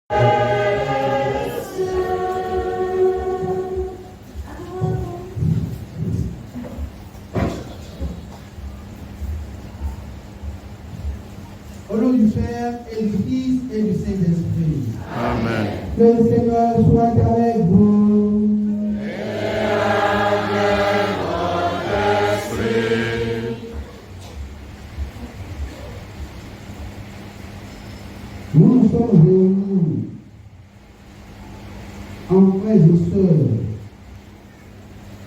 Au nom du Père et du Fils et du Saint-Esprit. Amen. Le Seigneur soit avec vous. Et avec votre esprit. Nous nous sommes réunis en frères et sœurs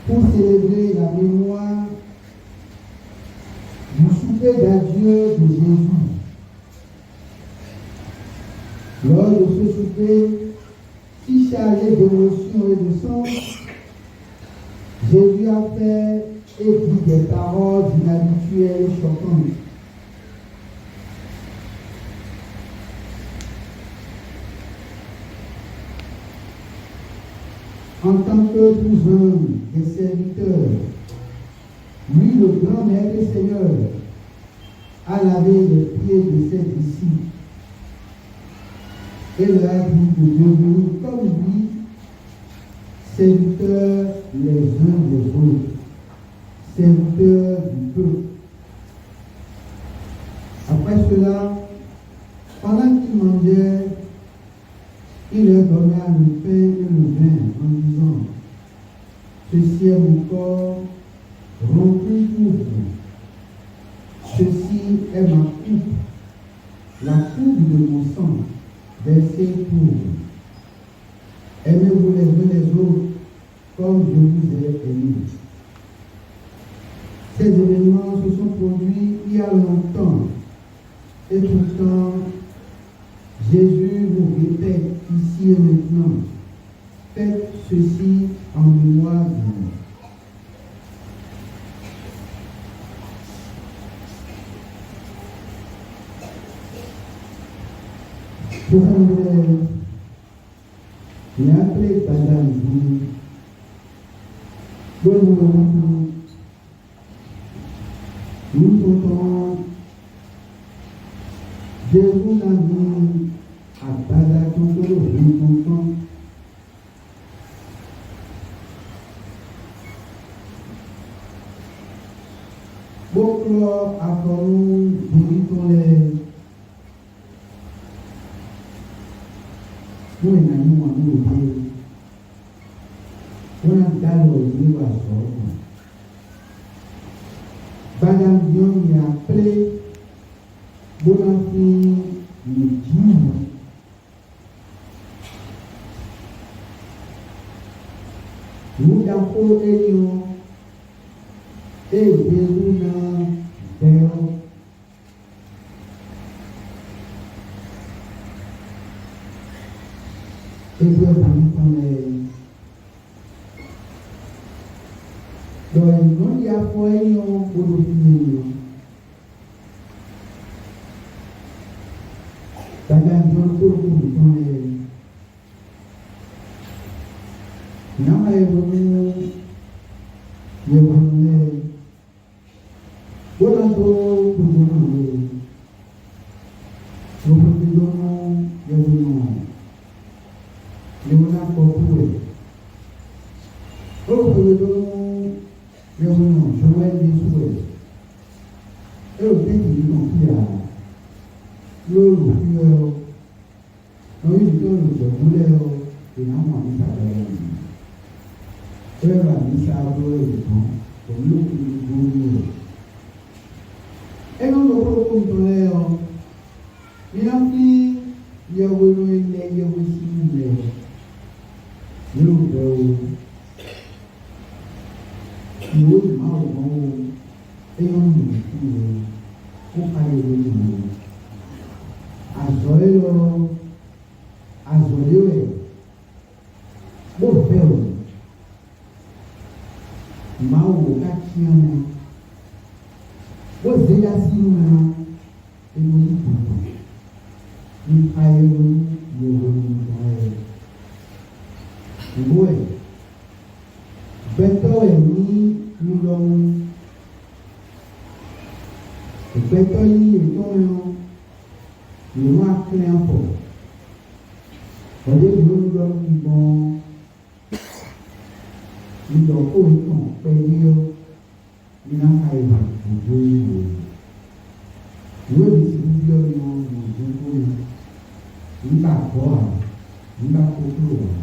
pour célébrer la mémoire du souper d'adieu de Jésus. Lors de ce souper, si chargé d'émotion et de sens, Jésus a fait et dit des paroles inhabituelles choquantes. En tant que cousin et serviteur, lui, le grand maître et Seigneur, a lavé les pieds de ses disciples et leur a dit de devenir comme lui, serviteurs les uns des autres, serviteurs du peuple. Après cela, pendant qu'ils mangeaient, il leur donna le pain et le vin en disant: ceci est mon corps rompu pour vous. Ceci est ma coupe, la coupe de mon sang, versée pour vous. Aimez-vous les uns les autres comme je vous ai aimés. Ces événements se sont produits il y a longtemps, et pourtant, Jésus nous répète ici et maintenant: faites ceci en mémoire de moi. Pour il a appelé Badam nous comptons Jésus l'a mis à Badam nous comptons beaucoup à nous pour les nous n'avons pas on a gagné à sortir. Badam Dion y a appelé Bonafi le Dieu. Nous d'abord ayons et Jésus n'a Déo. Et puis on donc non y a foi yon pour le finir. Badam Dion pour le nama evolu bonanto kubono sofotidono evolu leona kokure sofotidono evolu joel disue e o teki no pia lolu pio no yito lo joguleo ìnáwó àbísàlẹ̀ ẹ̀rọ àbísàlẹ̀ ìtàn olókùn ìgbóni rẹ̀. Ẹnu lọ́wọ́ kóńtò lẹ́yọ ìyẹn fi yẹ̀wò inú ilẹ̀ yẹ̀wò sí ilẹ̀ yóò bẹ̀ o ìwé ìmọ̀ ọ̀gbọ́n o ẹ̀yọ́ ń lò sí o ó ká ìwé ìmọ̀ àzọ̀ ẹ̀rọ azọ̀lẹ́wẹ̀ bó bẹ́ẹ̀ o máa wò ká kí ọmọ bó zéyà sí ìmọ̀ ẹ̀rọ ìdìbò nípa ẹ̀rọ ìyẹ̀wò ìgbà ẹ̀ ìwọ ẹ̀ gbẹ́tọ̀ ẹ̀ ní ńlọrọ̀ ìgbẹ́tọ̀ yìí ètò ẹ̀rọ ìwọ̀n akẹ́lẹ́ ọ̀pọ̀. ọ̀dẹ́ ìlú ló ń gbọ́n nígbà kó ìtàn pẹ̀lú iná àìwà òjò ìwò ìwé ìsìnkú bí ọ̀nà òjò ìwò nígbà kọ́ à nígbà kókó à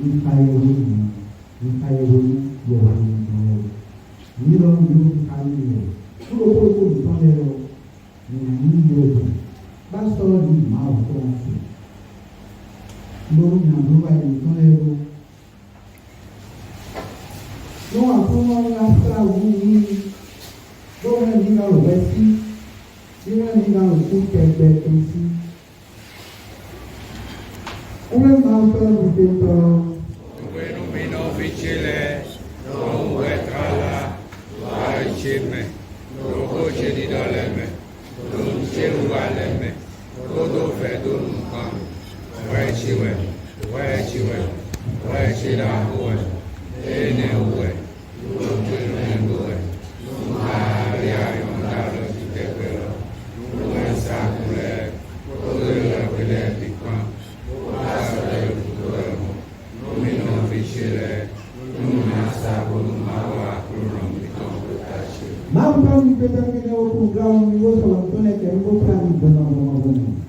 nípa ìròyìn yọ̀wọ̀ ìgbọ̀n nílò yóò ká nílẹ̀ kúrò kó kó ìtàn lẹ́rọ ìrìn ìyẹ̀wò bá sọ̀rọ̀ ní ìmọ̀ ọ̀tọ̀ ọ̀sẹ̀ lórí ìrìnàjò ìtàn lẹ́rọ. Não há como mostrar o mundo, não é ligar o vesti, não é ligar o culto é em si. Uma malta do tempo. Bueno, mino vicile, non vetrala, vai cime, lo voce di doleme, non c'è ugualeme, todo fedo non pan, vai ciwe, vai ci da uwe, ene uwe. Mampu kita kita program ini waktu ni kita program benar-benar.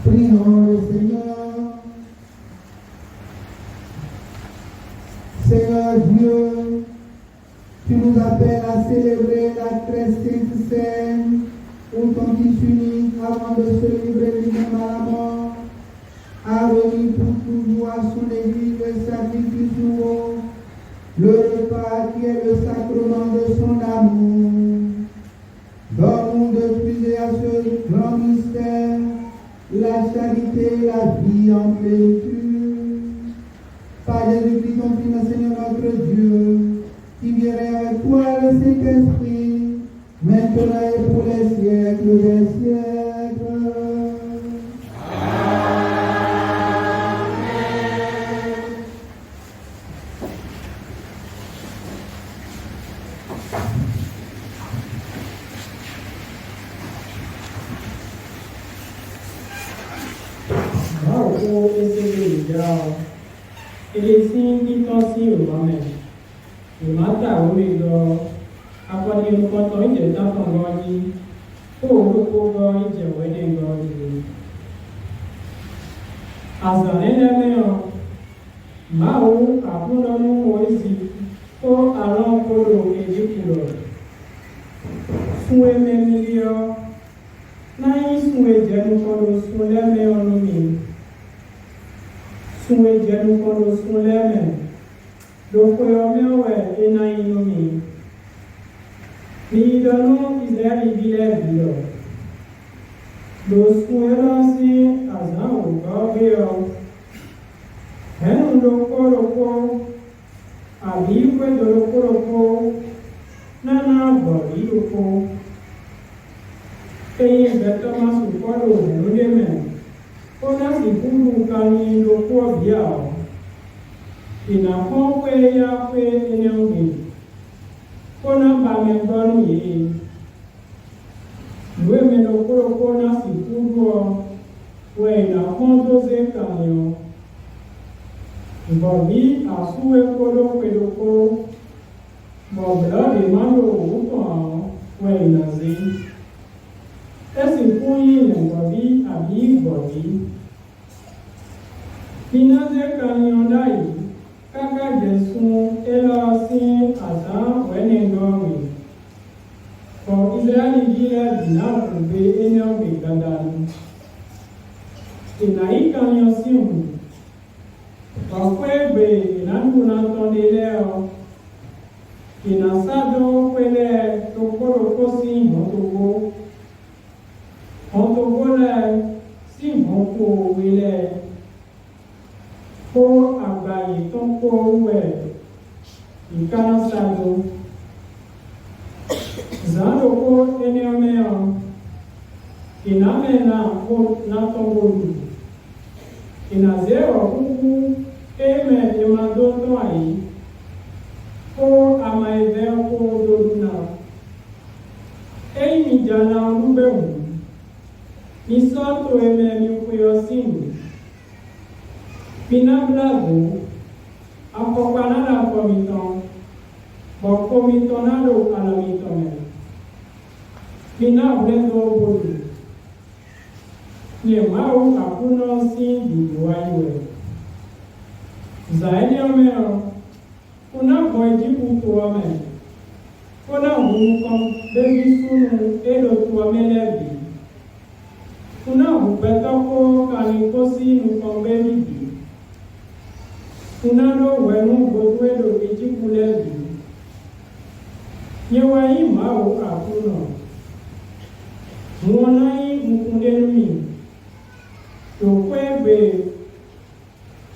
Prions le Seigneur. Seigneur Dieu, tu nous appelles à célébrer la très sainte scène où ton Fils unique, avant de se livrer lui-même à la mort, a remis pour toujours à son Église le sacrifice nouveau, le repas qui est le sacrement de son amour. Donne-nous de puiser à ce grand mystère la charité et la vie en plénitude. Par Jésus-Christ, ton Fils, Seigneur notre Dieu, qui viendrait avec toi le Saint-Esprit, maintenant et pour les siècles des siècles. Eléyìí tí tọ́ sí òmọ́mẹ́ ìmọ̀ta omi lọ akọni olùkọ́tọ̀ ìjẹ̀dá kan lọ yí kó olùkó lọ ìjẹ̀wẹ́ ní lọ yìí. Àṣà nílẹ̀ mìíràn máa wo àkúnlọ́nù oríṣi kó àrùn kóró èyí kúrò fún ẹ̀mẹ́ mílíọ̀ náà yín sún ẹ̀jẹ̀ nìkan sún lẹ́mẹ́ ọ̀nù mi. Sún ẹ̀jẹ̀ nìkan sún lẹ́mẹ́ lóko ọmọwẹ̀ iná inú mi. Ní ìdáná Ísírẹ́lì bílẹ̀ bílọ̀ ló sún ẹ̀rọ sí àṣà ògbà ọgbẹ́ ọ. Ẹnu lókòrókò àbí pẹ̀lú lókòrókò nánà bọ̀rí lóko. Eyín ìbẹ̀tọ́ máa sùn kọ́lù òun lé mẹ́. Ó láti kúrú kan ní lóko ọ̀bíà ọ̀. Ìnàkọ́ pé yá pé ẹni ọ̀gbìn. Ó náà bá mi gbọ́nù yìí. Ìwé mi lókòrókò náà sì kúrú ọ. Wọ ìnàkọ́ tó ṣe kàn yàn. Bọ̀bí àsúwé kólópelóko bọ̀bùlọ́dì máa ń lo òwúkọ̀ àwọn wẹ̀ ìnàzí. Ẹ̀sìn fún yìnyín bọ̀bí àbí bọ̀bí. Iná ṣe kan yan dáyìí kákàjẹ́ sun ẹlọ sí àṣà wẹ́nì lọ́rùn. Ọ̀ Ísírẹ́lì yíyá dìnnà kò gbé ẹni ọ̀gbìn dandan. Ìnáyí kan yan sí òun. Ọ̀pọ̀ ẹgbẹ́ ìnáwó tọ́lélẹ́ ọ. Ìnàsádọ́ pẹ́lẹ́ tó kórokó sí ìmọ̀tógó. Mọ̀tógó lẹ̀ sí ìmọ̀kó òwe lẹ̀. Kó àgbáyé tó kó wẹ̀ ìkánásádọ́. Zàdókó ẹni ọmọ ẹ̀ ìnámẹ́ náà kó nátọ́gbòlù. Ìnàzẹ́ ọ̀kúnkú eme ìmàdótó àyí kó àmà ẹ̀fẹ́ kó lórí náà. Ẹ̀yìn ìjànà olúbẹ̀wò ní sọ́tò ẹ̀mẹ́ mi pé ọ sí ìlú. Pinablago akọ̀pá náà kọ̀mìtàn bọ̀ kọ̀mìtàn náà lò kàlàmìtàn ẹ̀. Pinablẹ́tọ̀ bòlù ní ìmáwó àkúná sí ìdìbò wáyé rẹ̀. Zaidi omeo kuna bojibu tuame kuna hukom bebi sunu edo tuamelebi kuna hubetako kanikosi nukom bebi kuna do wenu bodu edo ejibu lebi nyewa yi mao kakuno muona yi mukundenu tokwebe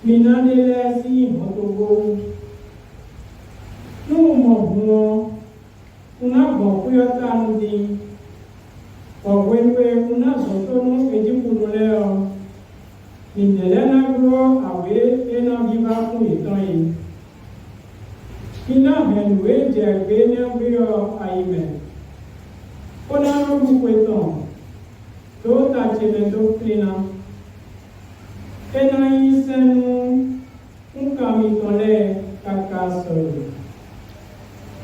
minadele sí ìmọ̀tógó ní mọ̀ fún wọn unagbọ̀n kúyọ́tà ń di ọ̀wẹ́wẹ́ unagbọ̀n tó ní ejikunu lẹ́ọ̀ ìdẹ̀lẹ́ náà gbọ́ àwé ẹ̀nà bíbá fún ìtàn yìí iná ẹ̀lùwé jẹ́ gbé ní ọgbẹ́ àyìmẹ̀ ó náà lórí pẹ̀tàn tó tàjẹ̀lẹ̀ tó pinna. Ẹna yìí sẹ́nu ń kà mí tọ́lẹ̀ kàkà sọ̀rọ̀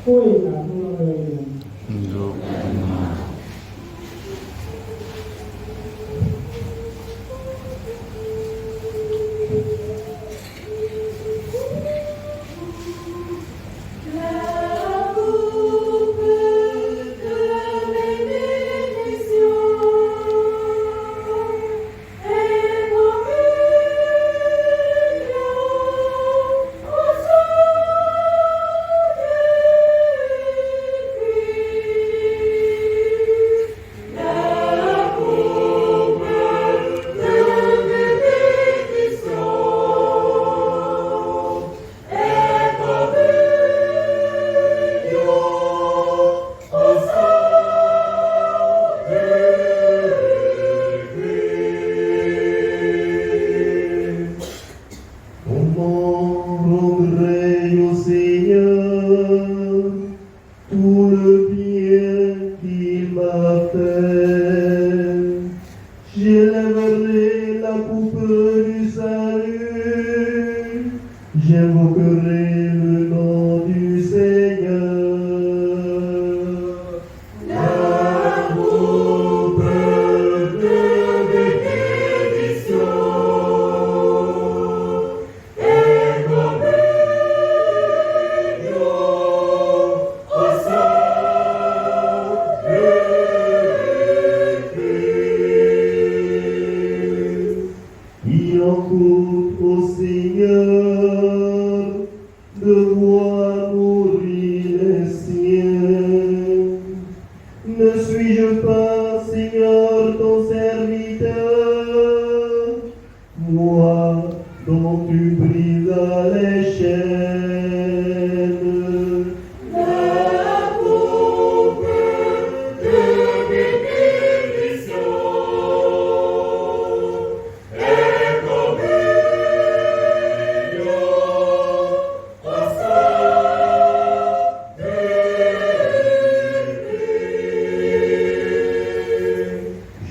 kó ìgbàdúrà rẹ̀ yẹn.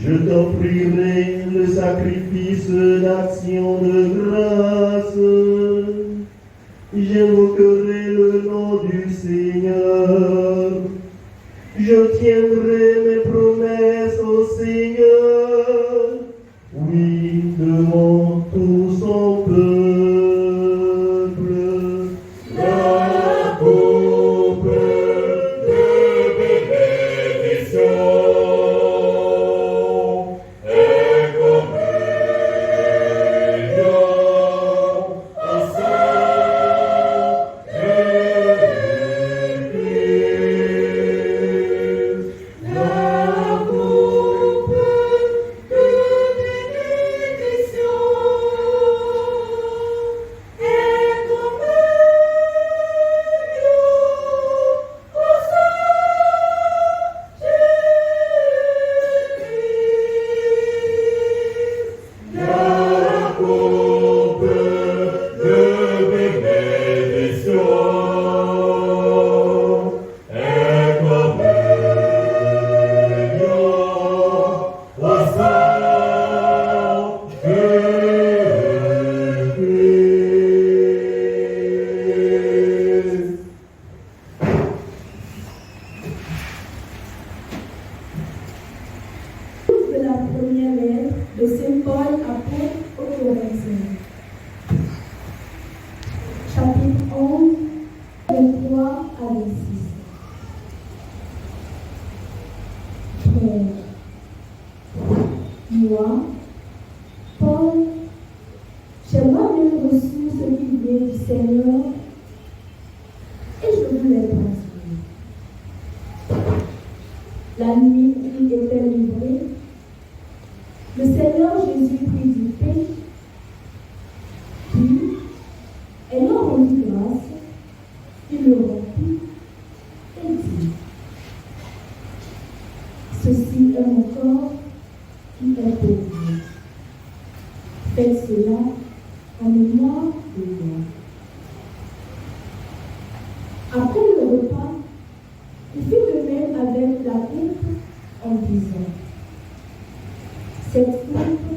Je t'offrirai le sacrifice d'action de grâce. J'invoquerai le nom du Seigneur. Je tiendrai mes promesses au Seigneur. Oui, devant tout son peuple. La coupe de bénédiction est communion au sang de Christ. La coupe de bénédiction est communion au sang de Christ. La coupe de bénédiction est communion au sang de Christ. De la première lettre de Saint Paul apôtre aux Corinthiens. Chapitre 11, 23 à 26. Frères, moi, Paul, j'ai moi-même reçu ce qui vient du Seigneur et je vous l'ai transmis. La nuit où il était livré, le Seigneur Jésus prit du pain, puis, ayant rendu grâce, il le rompit et dit: ceci est mon corps qui est pour vous. Faites cela en mémoire de moi. Après le repas, il fit de même avec la coupe en disant: cette coupe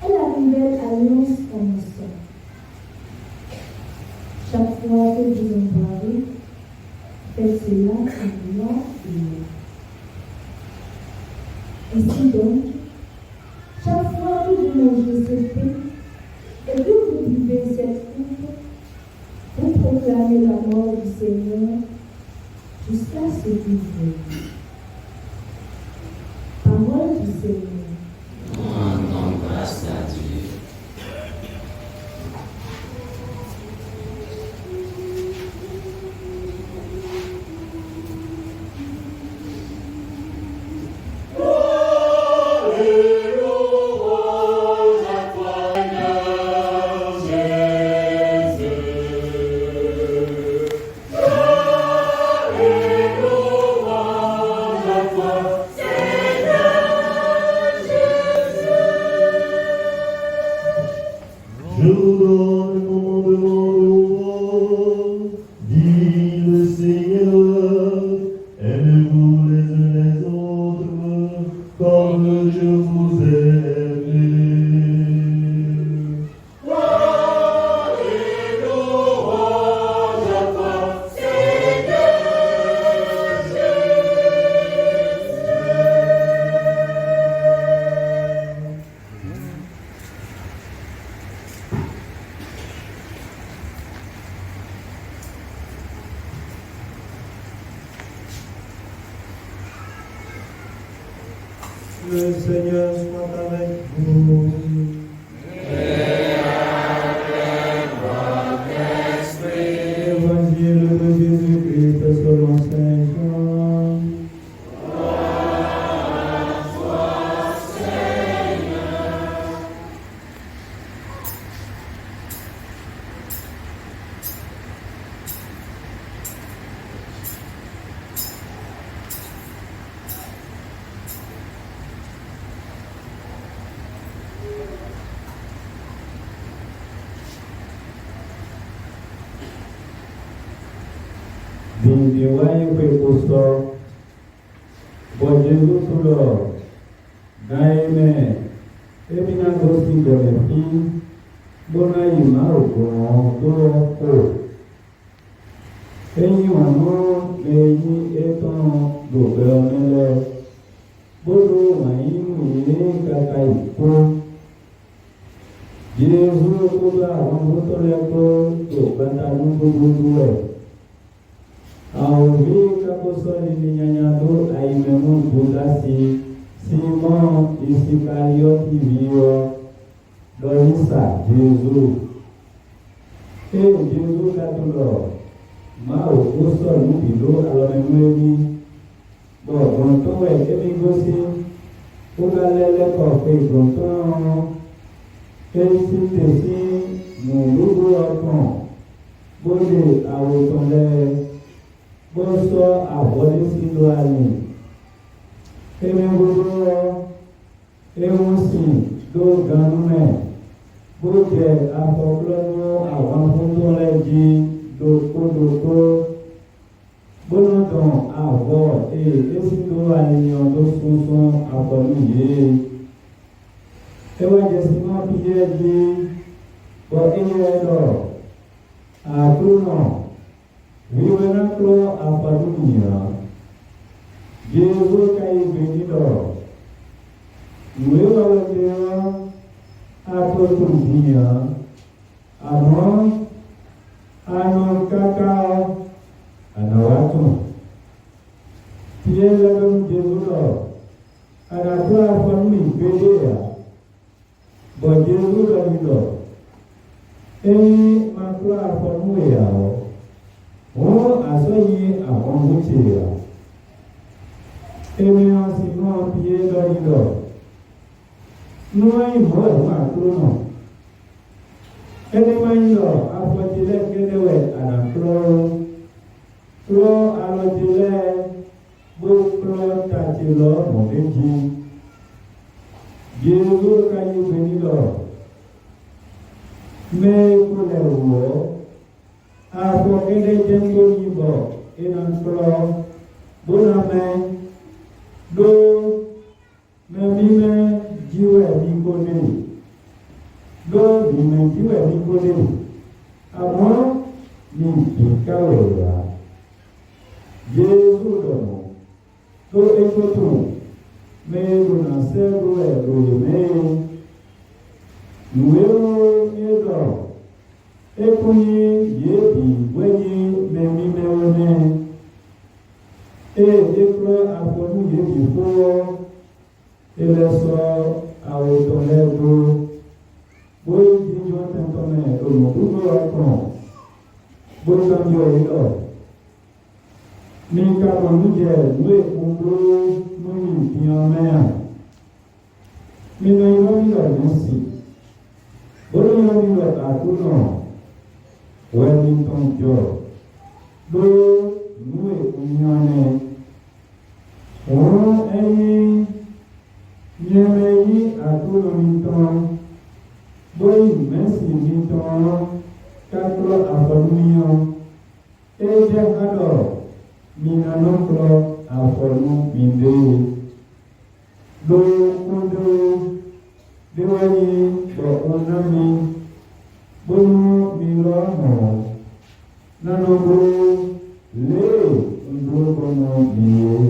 est la nouvelle alliance en mon sang. Chaque fois que vous en boirez, faites cela en mémoire de moi. Ainsi donc, chaque fois que vous mangez ce pain et que vous buvez cette coupe, vous proclamez la mort du Seigneur jusqu'à ce qu'il vienne. Parole du Seigneur. Rendons grâce à Dieu. Je vous donne mon commandement nouveau, dit le Seigneur, aimez-vous les uns les autres, comme je vous ai aimé. Le Seigneur soit avec vous. Évangile de Jésus-Christ selon Saint Jean. Bindiwayi kwe kuso, bo Jesu sulo, Amen. Ebina gosi golefi, bona ima ogun tó kò. Eyín ọ̀nà lẹ́yìn ẹ̀tàn gbogbo ọ̀nẹ́lẹ̀. Bólú wọ̀nyí nìyí kàkà ìkó. Jésù tó bá àwọn tó lẹ́kọ̀ọ́ tó gbàtà ní gbogbo ẹ̀. Àwọn òbí kakọ́sọ́ ní yànyàn tó àìmẹ̀mú gbòdá sí Simon Isikarioti viu Lorisa Jésù. Jésù kàtúndọ̀ máa ò kó sọ̀rọ̀ níbi ló alọ́mẹ̀mú ẹbí. Gbọ̀ngàn tó wẹ̀ kébí gósí ó bá lẹ́lẹ́kọ̀ọ́ pé gbọ̀ngàn èsì tèsí nùlúgbò ọkàn bóde àwòtán lẹ́ bó sọ àwọlé sílùú àmì. Eme gbogbo ewu si do ganu mẹ bó jẹ afọkúlọ́nù àwọn afúntó rẹ di dòkódòkó gbónàtàn àwọ̀ èsì tó àníyàn tó sunsun àpọ̀lù yìí. Ewa jẹsi máa fi yẹ di bọ iye lọ àtúnà wíwẹ náà kúrò àpọ̀lù yìí. Jésù kayi gbèdí lọ, ìwé wàlẹ̀ bí wọn àtọ́tò ìdíyàn, àmọ́ àná kàkà ànáwàtún. Tiẹ̀ lẹ́nu Jésù lọ, àdàtọ́ àfọ̀nù ìgbédè yà, bọ̀ Jésù lọ nílọ. Ẹyin máa tó àfọ̀nù ìyàwó, wọ́n àsọyí àwọn múti yà. Ènìyàn sì máa fi yé lọ́yìnlọ́. Níwọ̀n ìmọ̀ ẹ̀wọ̀n àkúrò náà. Ẹni máa ń lọ afọ́jílẹ̀ gẹ́gẹ́wẹ̀ àdàkúrọ́. Kúrọ́ alọ́jílẹ̀ gbókúrọ́ tàti lọ mọ̀ méjì. Jésù káyé gbé nílọ. Mẹ́kúnlẹ̀ wọ̀. Afọ́gẹ́dẹ́ jẹ́ ń gbóyìnbọ̀ ìnàkúrọ́. Bóná mẹ́. Do mẹ́mímẹ́ jíwẹ̀ ní kólé do mímẹ́ jíwẹ̀ ní kólé àmọ́ ní ìkáwẹ̀ rà Jésù lọ́nà tó ètòtò mẹ́rin náà sẹ́rù ẹ̀rọ mẹ́rin ìwé ẹ̀rọ ẹ̀kúnyé yéèbì wẹ́yé mẹ́mímẹ́ wẹ́mẹ́. Ekuro afọnu yébi fún ilẹ̀sọ àwòtán lẹ́gbọ́ bóyá jíjọ tẹ́ntọ́mẹ́ olùdókòwò ọkàn bóyá tọ́jú ìlọ ní kábọ̀ níjẹ̀ ìlú èkúndó lórí ìfihàn mẹ́à nínú ìlú ìlọ lẹ́sì bóyá ìlú àkúnà Wellington jọ lórí ìlú èkúnyàn náà. Wọ́n ẹyin yẹmẹ yí àtúrò nìtàn bóyí mẹ́sì nìtàn kákúrò àfọ̀núyàn ẹjẹ́ kádọ̀ mìnàlọ́kọ̀ àfọ̀nú mìndé lókúndó déwáyé ọ̀pọ̀nàmí bóyú mìlọ́nà nánàbó lé ìdókòmọ̀ mìíràn.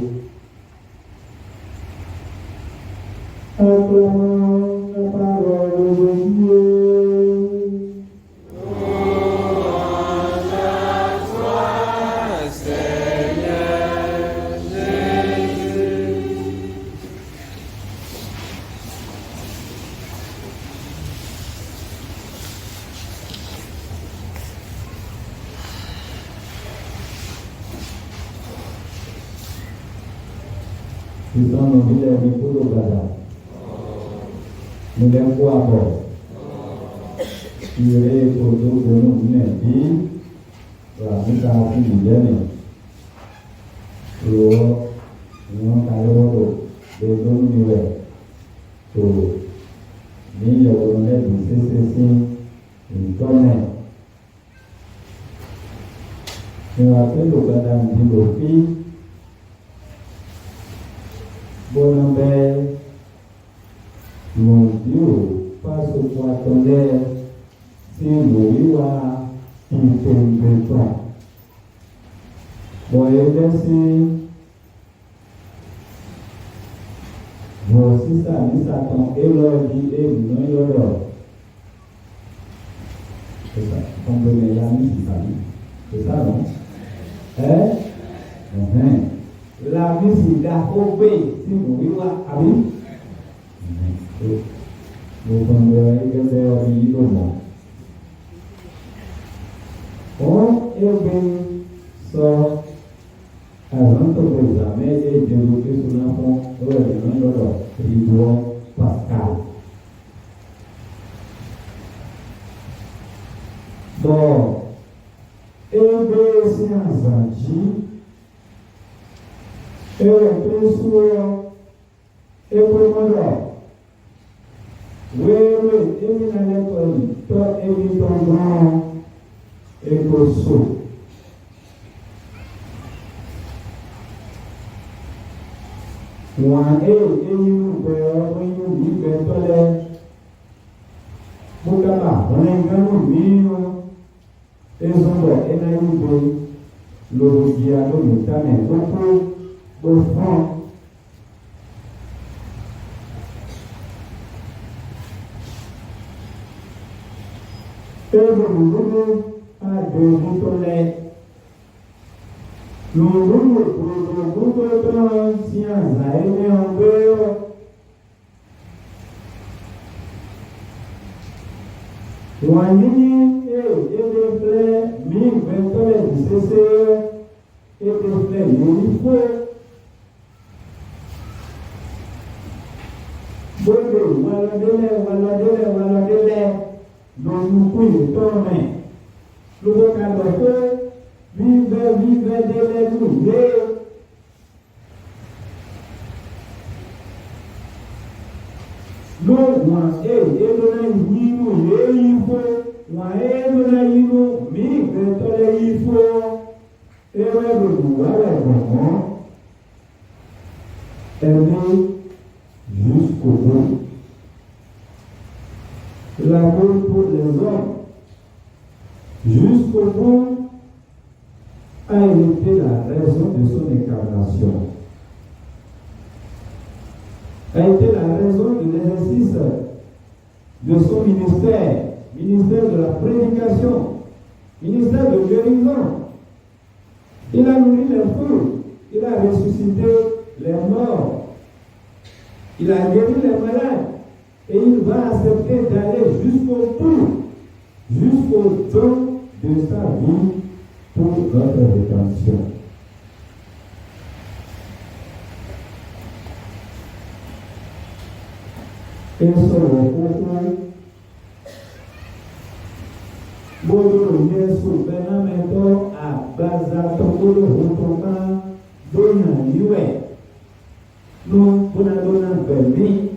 Kita memilih di pulau Gada, milih kuabo, kiri pulau gunung Nedi, kita pilih ni, pulau yang kalau tu, gunung ni tu, ni yang ni sisi internet, yang pulau Gada di Lopi. Bonambe attendait si l'Oiwa était pas. Bon, et merci. Voici ça, nous attendons et leur dit et nous y leur. C'est ça, on peut les amis qui s'habillent. C'est ça, non? La vie, c'est d'approcher, si vous voulez, ah oui? Vous comprenez que c'est un pays au monde. On est bien sort avant de l'examen et développer son enfant au règlement de Ridouan Pascal. Bon, et bien, c'est un zanji. Et le soir, et pour le moment, oui, et il a l'école, toi, et il ton grand, et le saut. Moi, et il nous fait, Mukama, on est un mino, et son bois, et n'a eu le dialogue, notamment, beaucoup. Au fond, et nous à deux boutonnets. Nous science à aimer en dehors. Loin et des fleurs, 1020 du CCE, et des fleurs, il faut. Waladele, dans nous couilles, tourner. Le vocabulaire, vive, délai, nous, donc, moi, il faut, moi, il faut, et jusqu'au bout. L'amour pour les hommes, jusqu'au bout, a été la raison de son incarnation. A été la raison de l'exercice de son ministère de la prédication, ministère de guérison. Il a nourri les fous, il a ressuscité les morts, il a guéri les malades. Et il va accepter d'aller jusqu'au bout, jusqu'au don de sa vie pour notre rédemption. Et son recours, Bodo Yesu Benamento a Bazato Bodo Hotoma Dona Yue. Nous, Bonadona Belmi.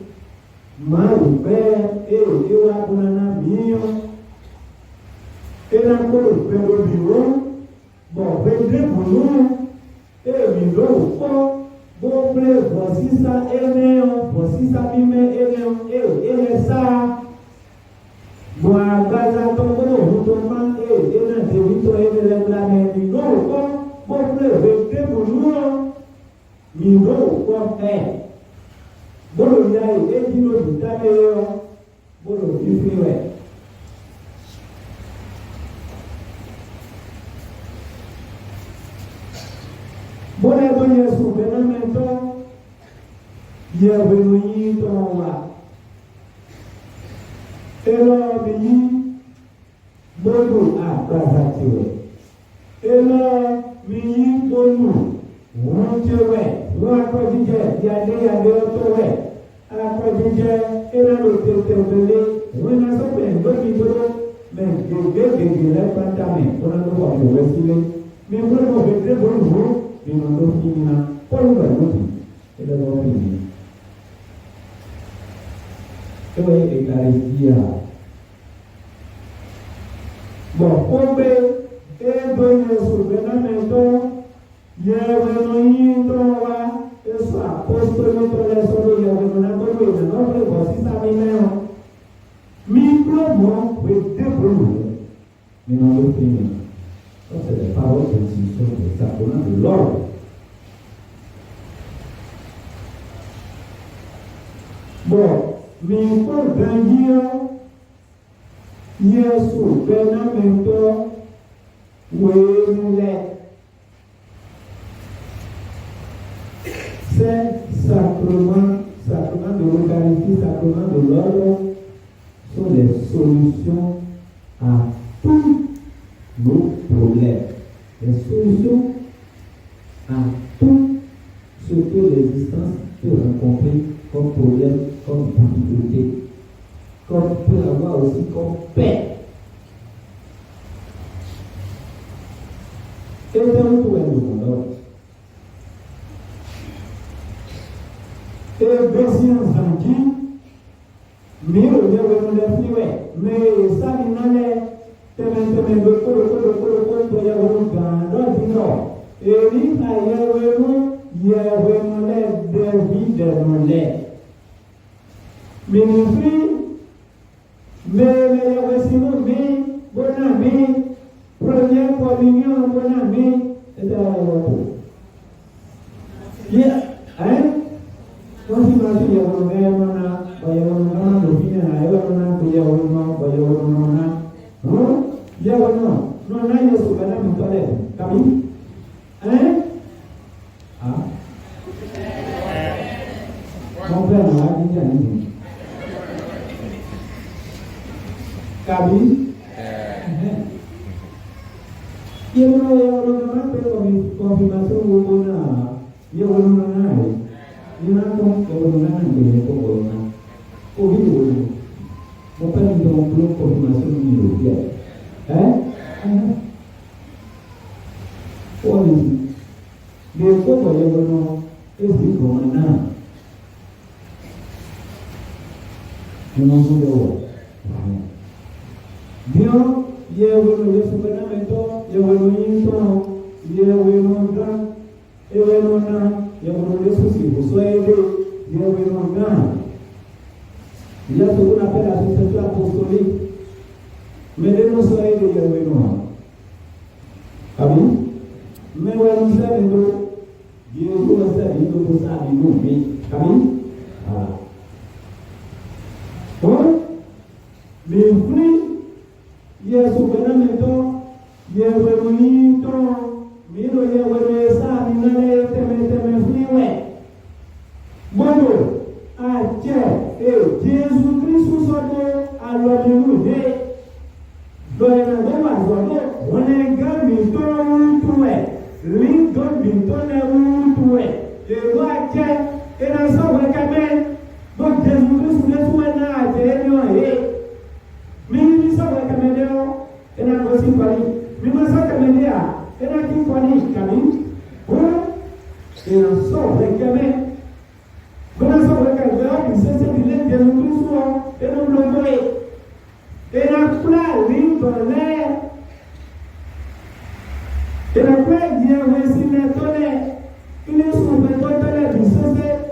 Mau pé, eu abunana minho, era coro pelo biru, bom, vende bulu, me dou pó, bom, vocisa eneo, vocisa mime eneo, ele sa, bom, a casa tomou, rutoma, ena devito ele lembrame, me dou pó, bom, vende bulu, me dou pó, Bolo ya e dino dutame yo bolo fifiwe Bona do Yesu benamento ye wenyi to wa elo bi bolo abazatiwe elo mi bolo wonjewe wọ́n akọ́jíjẹ yàdé ọtọ́ rẹ̀ akọ́jíjẹ ìrẹ́lò tètè ìwé náà sọ́pẹ̀ lókìdúró mẹ gègé lẹ́pàtà mi wọ́n ló wà lọ́wọ́ sílẹ̀ mi wọ́n lọ́wọ́ bẹ̀rẹ̀ bọ́ọ̀lù mi wọ́n ló fi ní na bọ́ọ̀lù bẹ̀ lókì ẹ̀rọ lọ́wọ́ fi ní. ẹ̀wọ̀ ìkàrìsíà bọ̀ ó gbé ẹ̀ẹ́dọ̀ yẹn sọ̀rọ̀ náà mẹ́tọ́. Yeweno wa eso apóstolo to le solo yeweno na todo y no le vocita mi meo mi pro finir. Ça, c'est les paroles d'institution des sacrements de l'ordre. Bon, mais il faut grandir. Yesu benamento wele. Ces sacrements de l'Eucharistie, sacrements de l'ordre, sont les solutions à tous nos problèmes. Les solutions à tout ce que l'existence peut rencontrer comme problème, comme difficulté, comme peut avoir aussi comme paix. Et dans tout est le monde. Et Béziens Zangi, mais au lieu de le faire, mais ça n'a l'air de et il y a première communion, bon ami, quand imagine ya wana bayawona dofina na yawana kuyawona bayawona yawana no na yesu bana mtole kami mon frère na dinja nini kami yawana na pe confirmation wona yawana na Ini aku kebenaran dari kebenaran. Oh itu, bukan itu belum konfirmasi dulu ya. Oh ini, dia kok boleh benar? Itu mana? Memang sudah. Dia benar dia sebenarnya itu, dia benar itu, dia benar yang menulis sesuai dia benar. Dia tu pun apa dah sesuatu apostolik. Mereka sesuai dia benar. Kami, mereka bisa itu dia tu bisa itu besar itu kami. Oh, mimpi dia sebenarnya itu dia benar itu. Miro ya wesa minale teme fliwe. Bodo aje Jésus Christ sodo alodinu de. Doena de mazodo onega minto tuwe. Lindo minto na tuwe. De aje ena so wakame. Do Jésus Christ nesuwe na aje enyo Mimi so wakame deo ena gosi kwali. Mimi so kamendea era aqui com a gente caminho, era só reclamar, quando só reclamar, se dilema de um cristão, era logo era claro, né? Era claro, dia o ensino ele é super total de se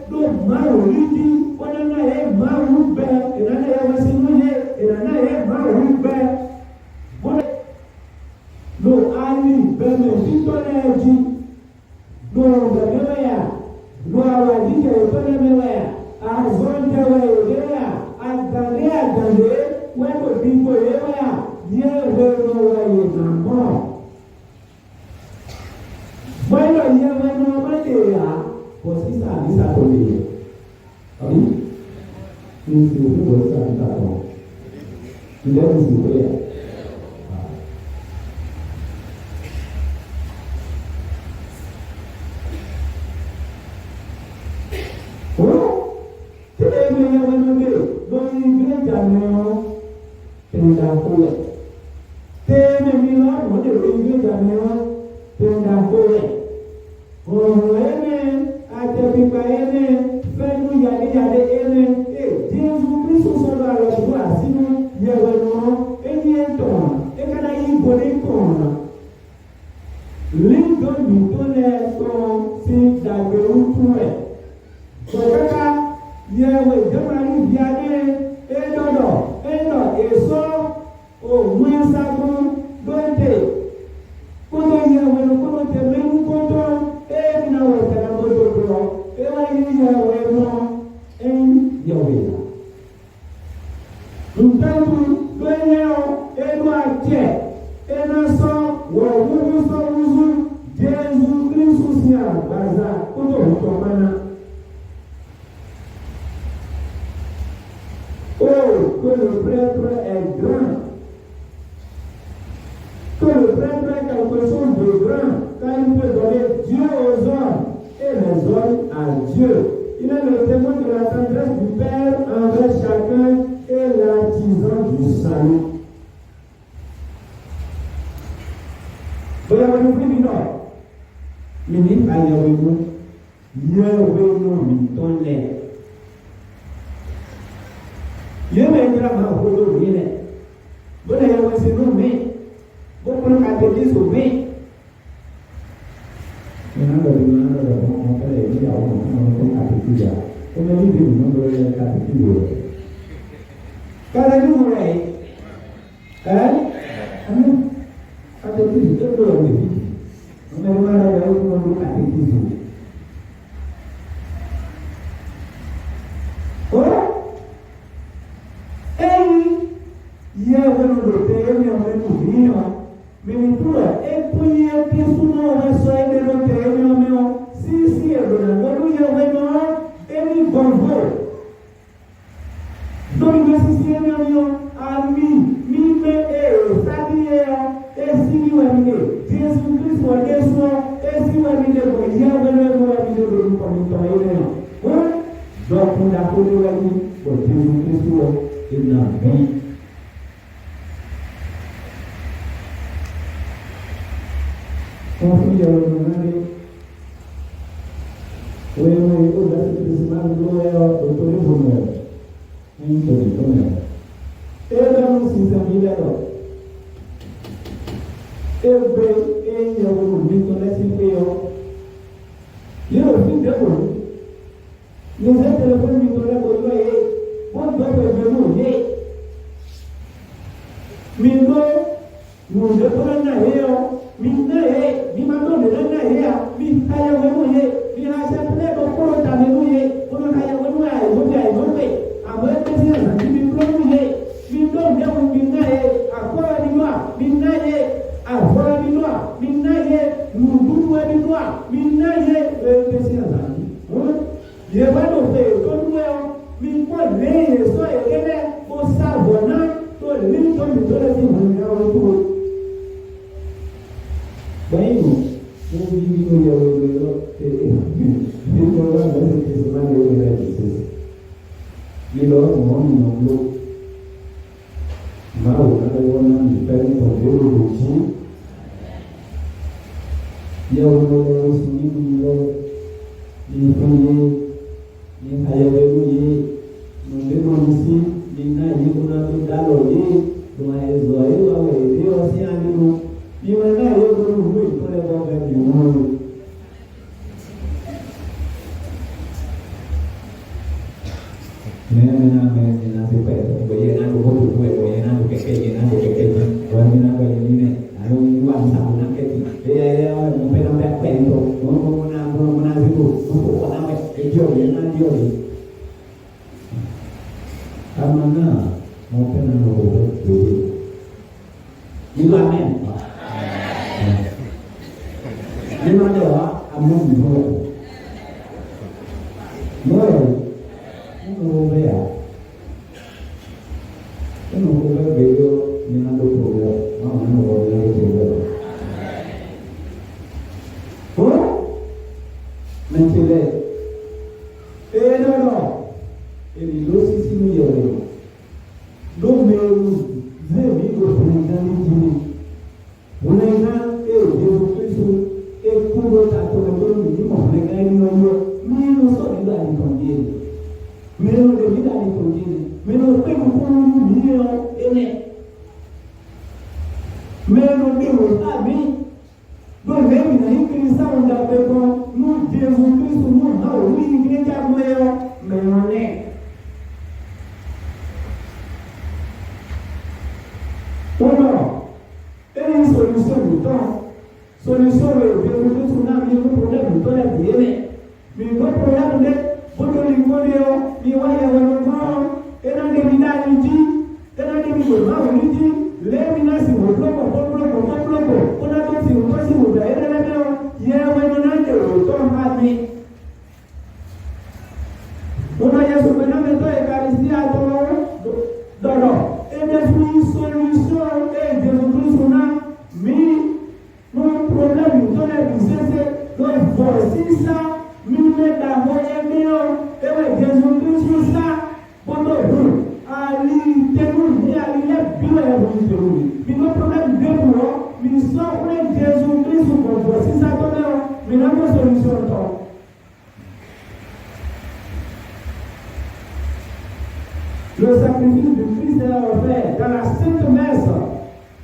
do mal lidi, quando não é mal rubé, era não é o ensino era não é mal rubé. No ali benefito leji no bebeya no awadi ke bebeya azon ke weya agane wendo dingo yeya ye no waye nambo bueno ye no mateya posisa bisa tole abi ni si o posisa bisa tole ile si tole doente. Quando ia o quando também um conto, ele não é para o outro, ele ia o irmão em Yahweh. Então, ganhou, ele não é ele não só o só uso Jesus Cristo se abraça, quando o tomana. Oh, que le prêtre est grand. Que le prêtre est quelque chose de grand, car il peut donner Dieu aux hommes et les hommes à Dieu. Il est le témoin de la tendresse du Père envers chacun et l'artisan du salut. Vous avez compris, non? Ministre à Yahweh, non, ton lait. Ye me ndra ma hodo wile bona ya wese no me bo ko ka te di so me na ndo mo kale ni ya mo ka te ti ya ko me ni bi no ndo ya ka te ti yo kala ni mo ai anu ka te ti do ni me ma ra ya ko ka te ti so solution de tsunami, le problème de la vie. Mais le problème de Potolingorio, il y a un grand, et dans les villages, il dit, et dans les villages, il dit, les villages, si vous bloquez, on a donc si vous passez, vous avez la main, il y a un moment de temps rapide. On a ya supernamento Eucaristia a todo, et des solutions, et des solutions, mais nos problèmes, nous avons dit, nous voici ça. Nous mettons et Jésus-Christ ça, pour nous, Ali, Théoul, et Ali, les billes, mais nos problèmes de nous, nous sommes Jésus-Christ, pour voici ça, mais nous avons une solution. Le sacrifice de Christ est offert dans la Sainte Messe,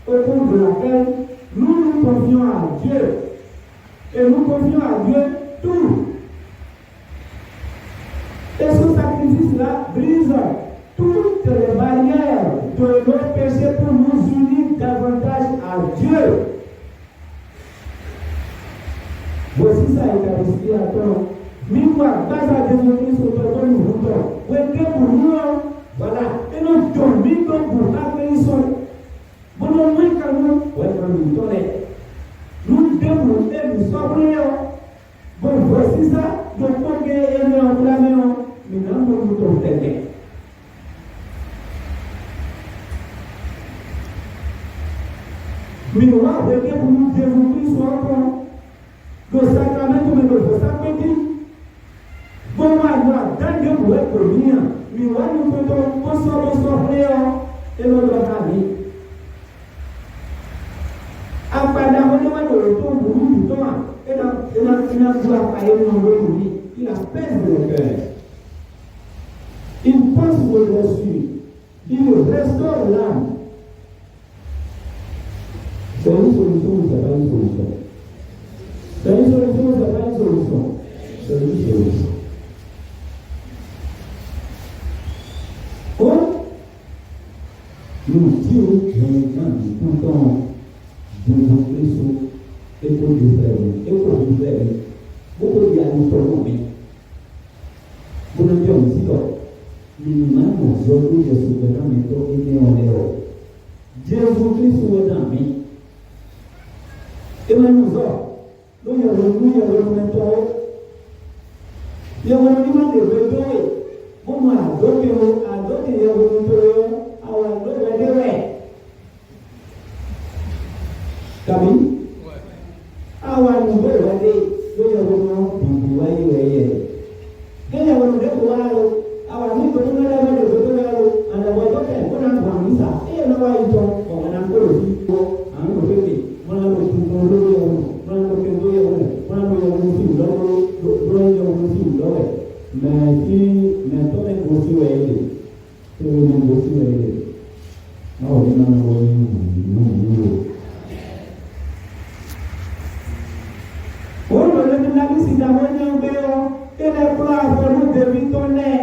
au cours de laquelle nous nous confions à Dieu, et nous confions à Dieu tout. Et ce sacrifice-là brise toutes les barrières de nos péchés pour nous unir davantage à Dieu. Voici ça, Eucharistie à toi. Mille-fois, grâce à Jésus-Christ, au pardon, nous voulons. Oui, que pour nous, voilà. Et nous dormons pour la guérison. Bon, nous, quand nous, oui, quand nous donnons, nous devons et nous sommes. Bon, voici ça. Donc, on est aimé en flammant. Mais non, nous nous trompons. Mais nous avons été pour nous développer sur encore le sacrament comme le sacrament. Bon, moi, dans le monde, pour venir, mais moi, nous pouvons s'offrir et nous devons aller. Après, nous avons le temps pour nous, et nous avons pas il apaise le cœur. Il pense au-dessus. Il restaure l'âme. C'est une solution ou c'est pas une solution? C'est une solution ou c'est pas une solution? C'est une solution. Oh, nous disons maintenant tout le temps Jésus-Christ et pour nous faire. Beaucoup de gens nous trompent. Vous ne pouvez aussi pas. Minimum, aujourd'hui, je suis vraiment méthode et néo. Jésus-Christ est dans nous. Et maintenant, nous avons méthode. Il y a un moment de méthode. Pour moi, adopter, il y a un méthode. Kami? Awan mungkin wadi, lu yang mau dibuai weye. Dia yang mau dibuai, awan ni betul ada wadi betul ada wadi kan, bukan buang bisa. Nak wadi itu, orang kulit itu, anu begini, mana betul mana yang mesti udah. Mentor yang mesti weye, tu yang mesti weye. Awak ni mana wadi. Si d'abord et les plats pour nous dévitonner.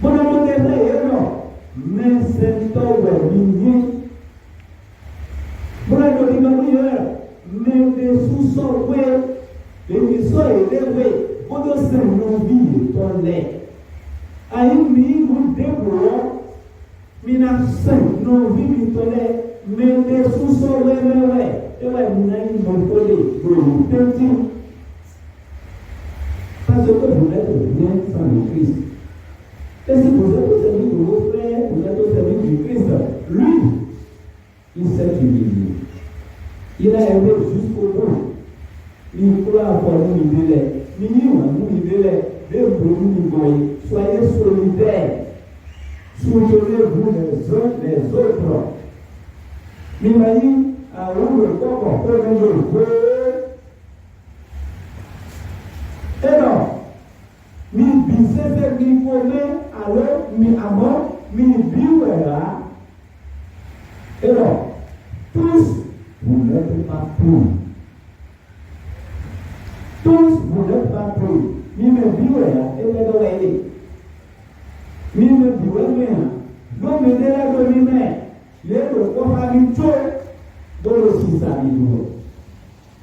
Bon, nous devons mais c'est tout mignon. Bon, nous devons mais des sous-sols, et des sols élevés, pour nous servir ton lait. Aïe, nous devons, mais nous vivons ton lait, mais des sous-sols, et ouais, nous n'avons parce que vous n'êtes rien sans le Christ. Et si vous êtes au service de vos frères, vous êtes au service du Christ, lui, il s'est humilié. Il a aimé jusqu'au bout. Il croit avoir nous libérer. Nous libérer. Soyez solidaires. Soutenez-vous les autres. M'imagine, à où le corps peut nous et non, mi bisese mi kone alors mi amor mi biwera. Et non, tous vous n'êtes pas pour. Tous vous n'êtes pas pour. Mi me biwera et me doyez. Mi me biwera. Donc me dela do mi me. Le ko fa mi cho do lo si sa mi do.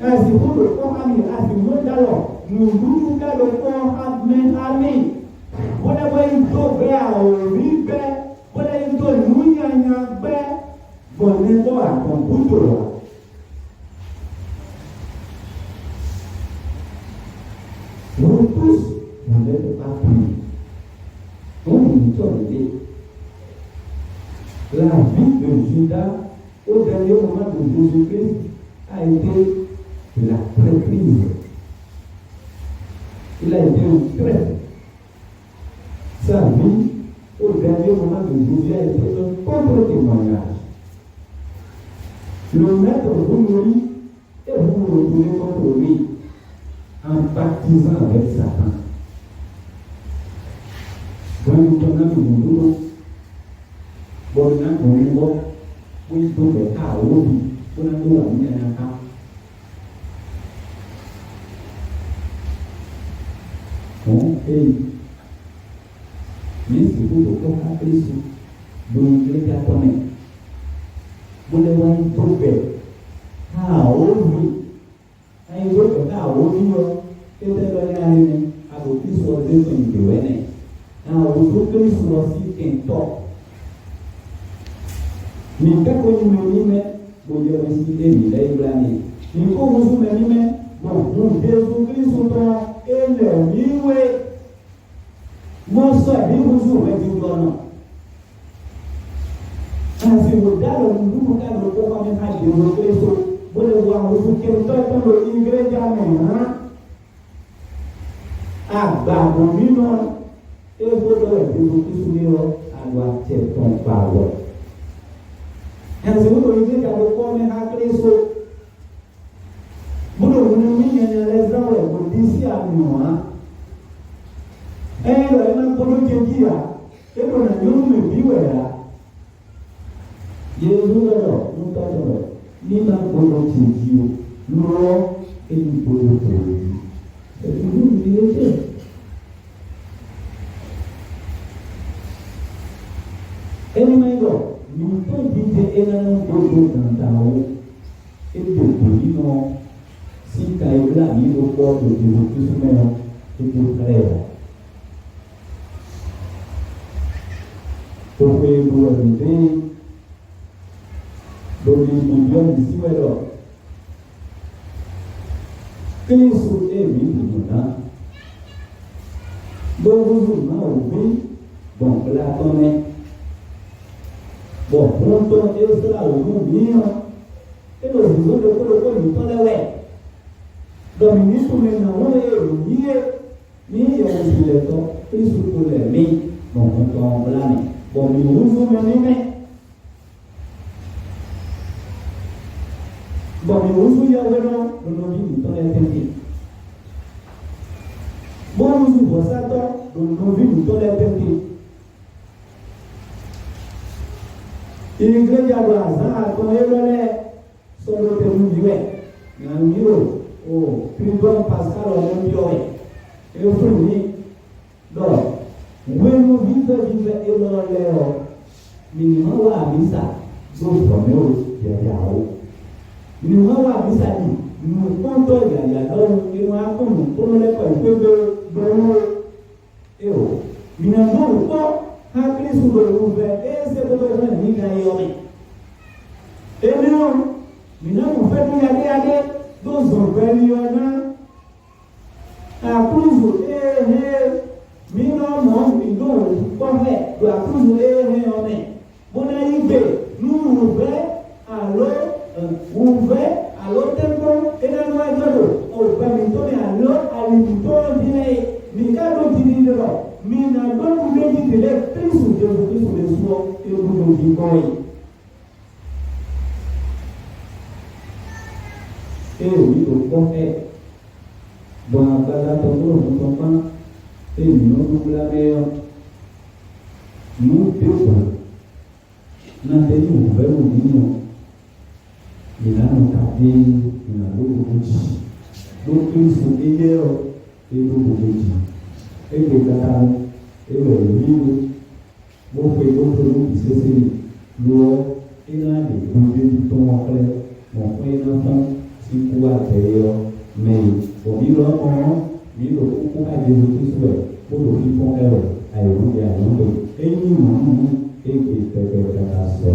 Ainsi, vous le comprenez, ainsi, vous d'alors, nous nous le corps mais vous n'avez une dobe à oribe, vous n'avez une dobe nous bon n'est pas à ton bout. Vous tous, vous n'êtes pas pris. Donc, nous sommes la vie de Judas au dernier moment de Jésus-Christ a été la traîtrise. Il a été un traître. Sa vie, au dernier moment de Jésus, a été un contre-témoignage. Le maître vous nourrit et vous vous retournez contre lui en pactisant avec Satan. Quand nous tournons le monde, bon, nous avons oui, donc, à Obi, on a tout à mener à la bon, et mais c'est pour le corps à Christ, donc les gars connaissent. Vous les voyez tout fait. À Obi, à une autre à Obi, et c'est le année à vos fils sur les états de Wene. À vos Christ aussi un top. Mais quand vous me vous devez citer les blâmer. Il faut vous soumettre, bon, vous Jésus-Christ et le mieux. Mon soeur, vous soumettez du don. Ainsi, vous donnez le cadre pour faire un Jésus-Christ. Vous le voyez, vous quelqu'un le ingrédient maintenant. Ah, bah, vous vivons. Et vous devez Jésus-Christ à doit être ton parole. Ainsi, vous devez dire que vous avez un Christ. Vous devez dire que les gens vous disent à nous. Et le monde qui dit et on a nous vivre là. Jésus alors, nous t'attendons. Ni ma bonne qui dit, nous et nous pouvons faire. Et nous vivons. Et nous pouvons dire énormément de dans et de nous si Kaïla mis au corps de Jésus-Christ et de frère. Pour que vous arriviez, donc nous devons ici alors. Christ est vivant maintenant. Donc vous m'avez donc là on est. Bon, on peut dire cela au monde, et nous disons que nous sommes là. Donc nous sommes maintenant, on est liés, mais il y a aussi le temps, et surtout les mains, donc on tombe là. Bon, nous sommes maintenant. Bon, nous sommes là, nous sommes là. Bon, nous sommes là, nous sommes là. Il y a un hasard, quand il y a sur le terrain, il y a un miro, au Tribunal Pascal, on a un miro, et au premier, donc, nous vivons et nous allons, minimum à Missa, nous sommes nous avons vu ça, nous comptons, il y a donc, et nous avons pour nous les points de nous n'avons pas. Hakili sudah berubah, saya betul-betul ni gaya orang. Memang, mina mufet ni ada, dosa beriana. Aku mina mau minum, pakai, aku orang. Bona ibe, nube, alo tempo, ena no ajado. Oh, bamiton alo, alimuton dinai, mikado dinai. Mina don't make it electric to the smoke able to be going. We don't go ahead. Bon, cada todo no toma, no blabeo. No people. Na tem velho vinho. E lá no cabelo, na luz. Do Cristo Deus, e do Deus. Et les gars, et le livre, mon frère, d'autres nous, c'est l'eau, et là, les bougies du ton en clair, mon frère, l'enfant, si ku ateyo me o mi lo mo mi lo ku ka je lu tu so o lo fi fon ewe ai ru ya lu lo eni mu e ke te ka so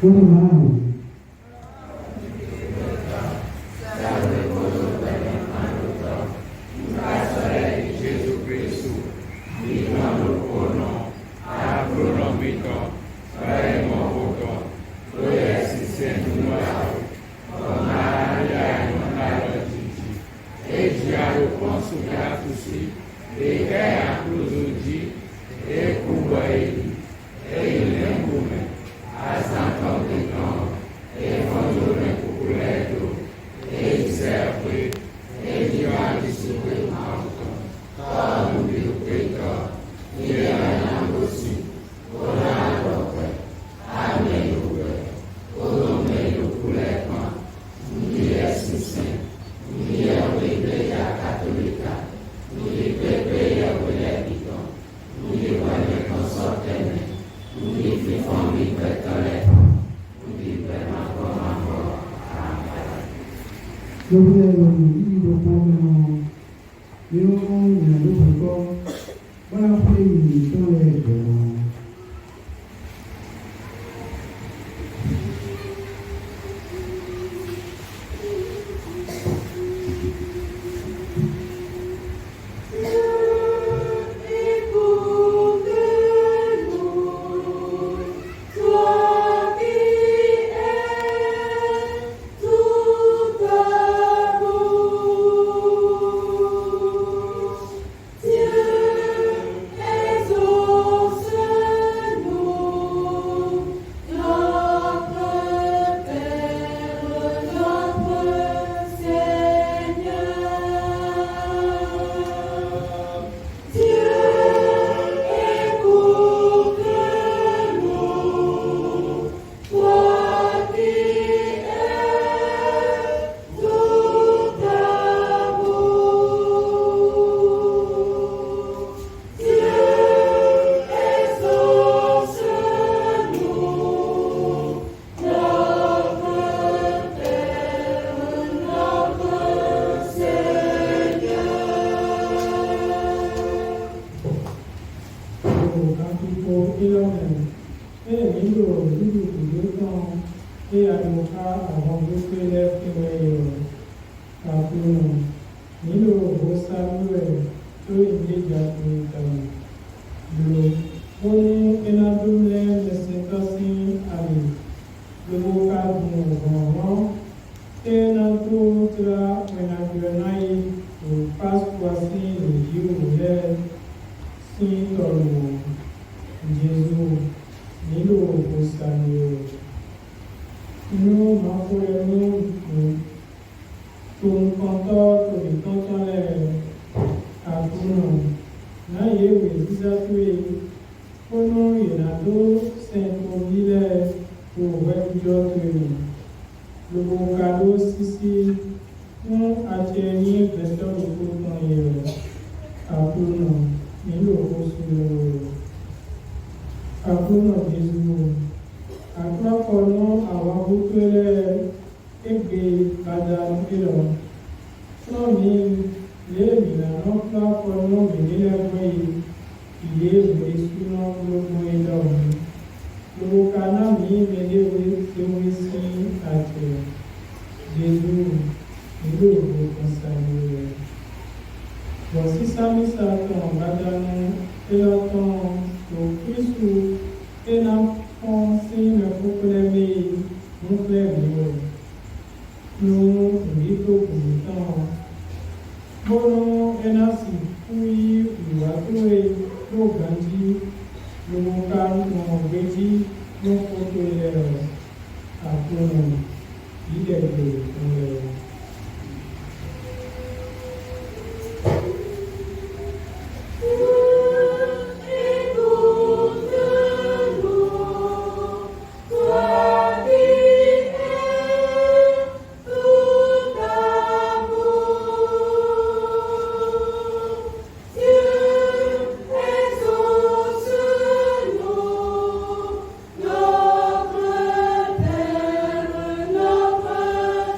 Onímọ̀ Jesus Cristo, Divino Corno, Agronomito, Paremovoto, Proyesi Sendual, Omaria Monarotiti, Egiaro Consultatus-si, Egeia Cruzudi, Ecubaili, Eilembume, Asantão de Tom, Evandro Cuculeto, Eizepre, Egiari Supermalto, Talo Bilpeito, Ianambusi, Oradope, Aleluia, Olomeio Culepa, Miesisen, Mia Igreja Católica, Mia Pepeia Ulebito, Mia Valecon Sotene, Mia Fifami Petalepa, Mia Permacomambo, Amen. lórí ẹ̀rọ ìdílé ọmọ yóò yàn lóko bá pé ìlú tó rẹ̀ gbọ̀n.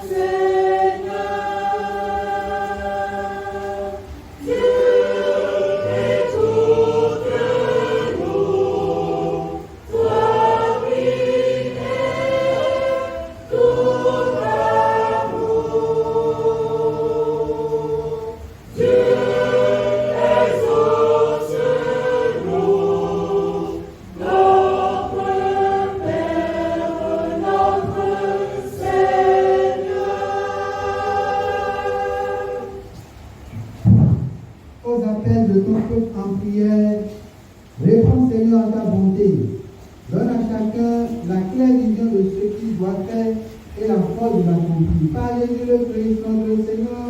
Say dans ta bonté. Donne à chacun la claire vision de ce qu'il doit faire et la force de l'accomplir. Par Jésus le Christ, notre Seigneur.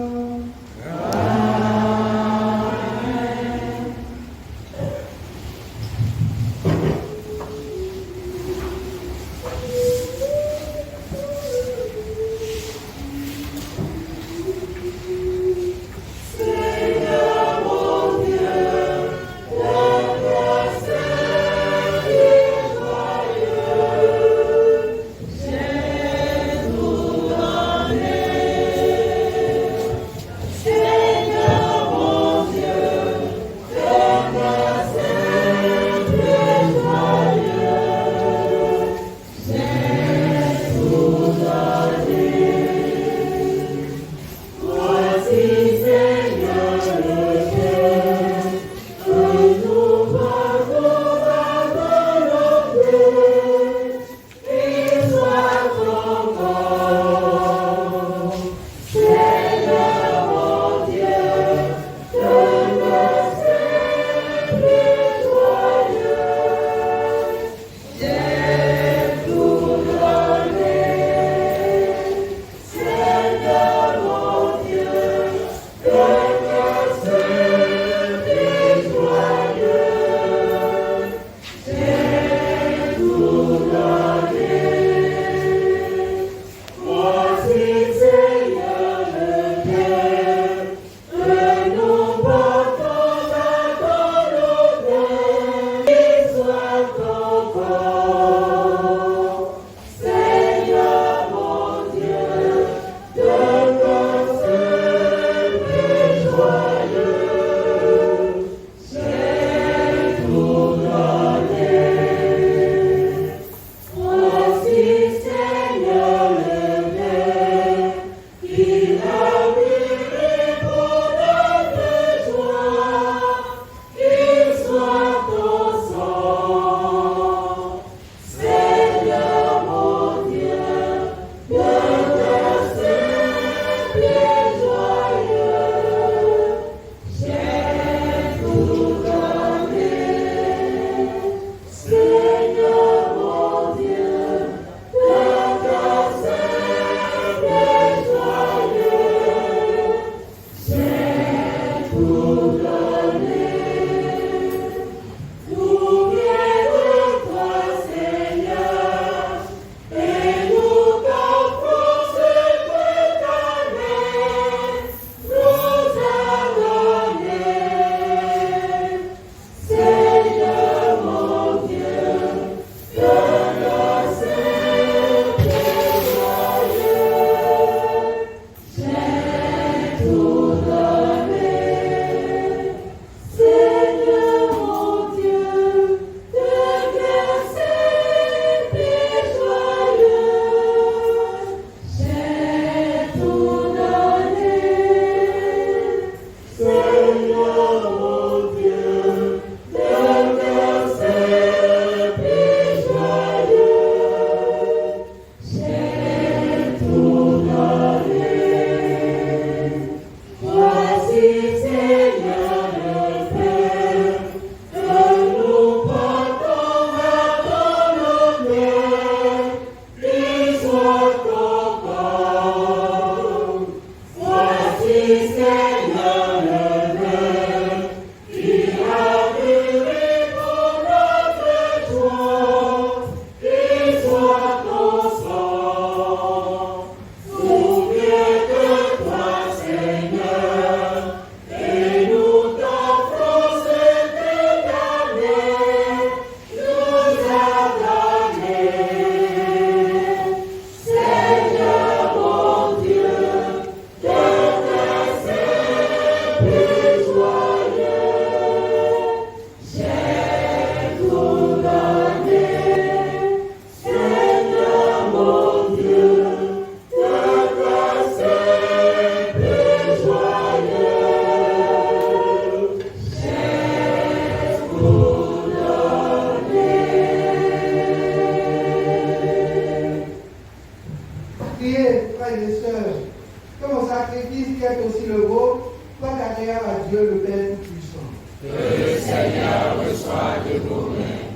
Que le Seigneur reçoive de vos mains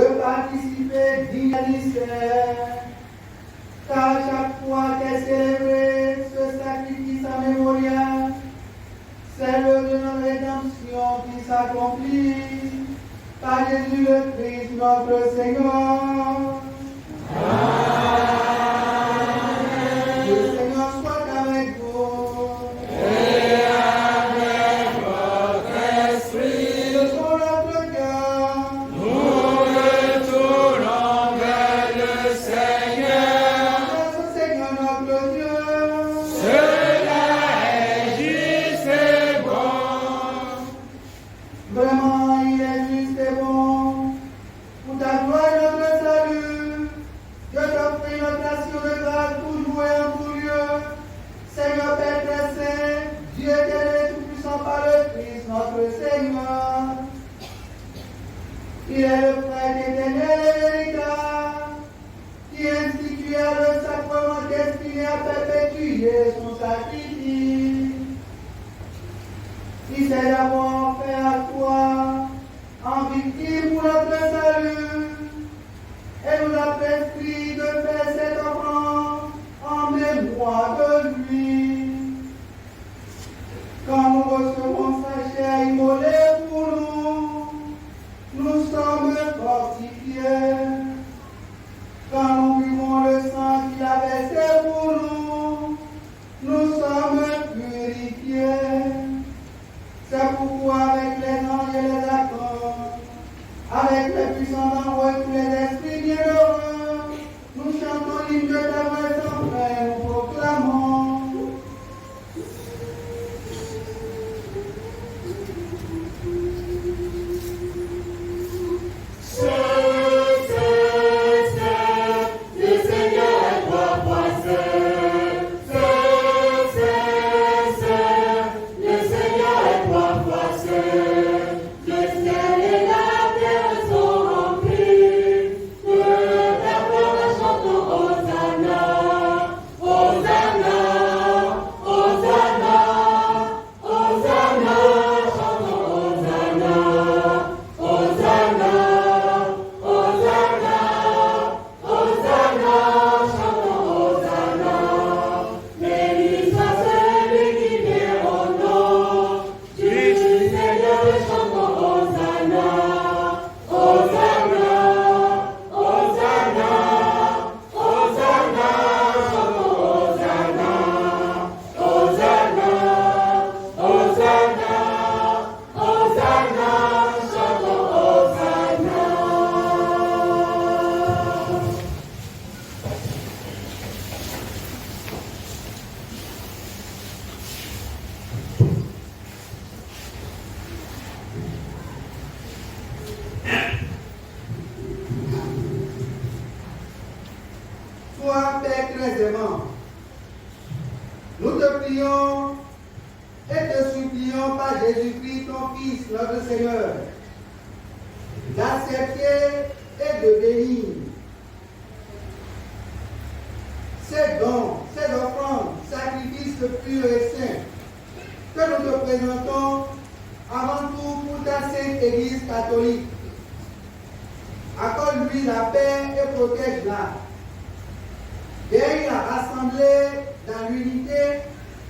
de participer digne à mystère, car chaque fois qu'est célébré ce sacrifice mémorial, c'est l'œuvre de notre rédemption qui s'accomplit par Jésus le Christ, notre Seigneur. Le Seigneur soit avec vous. Et avec votre esprit, Levons notre cœur. nous retournons vers le Seigneur. Grâce au Seigneur notre Dieu. Cela est juste et bon. Vraiment, il est juste et bon. Pour ta gloire et notre salut, je t'offre notre action de grâce toujours et en tout lieu. Seigneur Père très saint, Dieu éternel et tout-puissant par le Christ, notre Seigneur. Il est le prêtre éternel et véritable, qui institua le sacrement destiné à perpétuer son sacrifice. Il s'est d'abord fait à toi en victime pour notre salut et nous a prescrit de faire cette offrande en mémoire de lui. Quand nous recevons sa chair immolée pour nous, nous sommes fortifiés. Quand nous vivons le sang qu'il a versé pour nous, nous sommes purifiés. C'est pourquoi avec les anges et les accords, avec les puissants envois et tous les esprits bienheureux, nous chantons l'hymne de ta voix sans fin, nous proclamons. Toi, Père très aimant, nous te prions et te supplions par Jésus-Christ, ton Fils, notre Seigneur, d'accepter et de bénir ces dons, ces offrandes, sacrifices purs et saints que nous te présentons avant tout pour ta sainte Église catholique. Accorde-lui la paix et protège-la. Viens la rassembler dans l'unité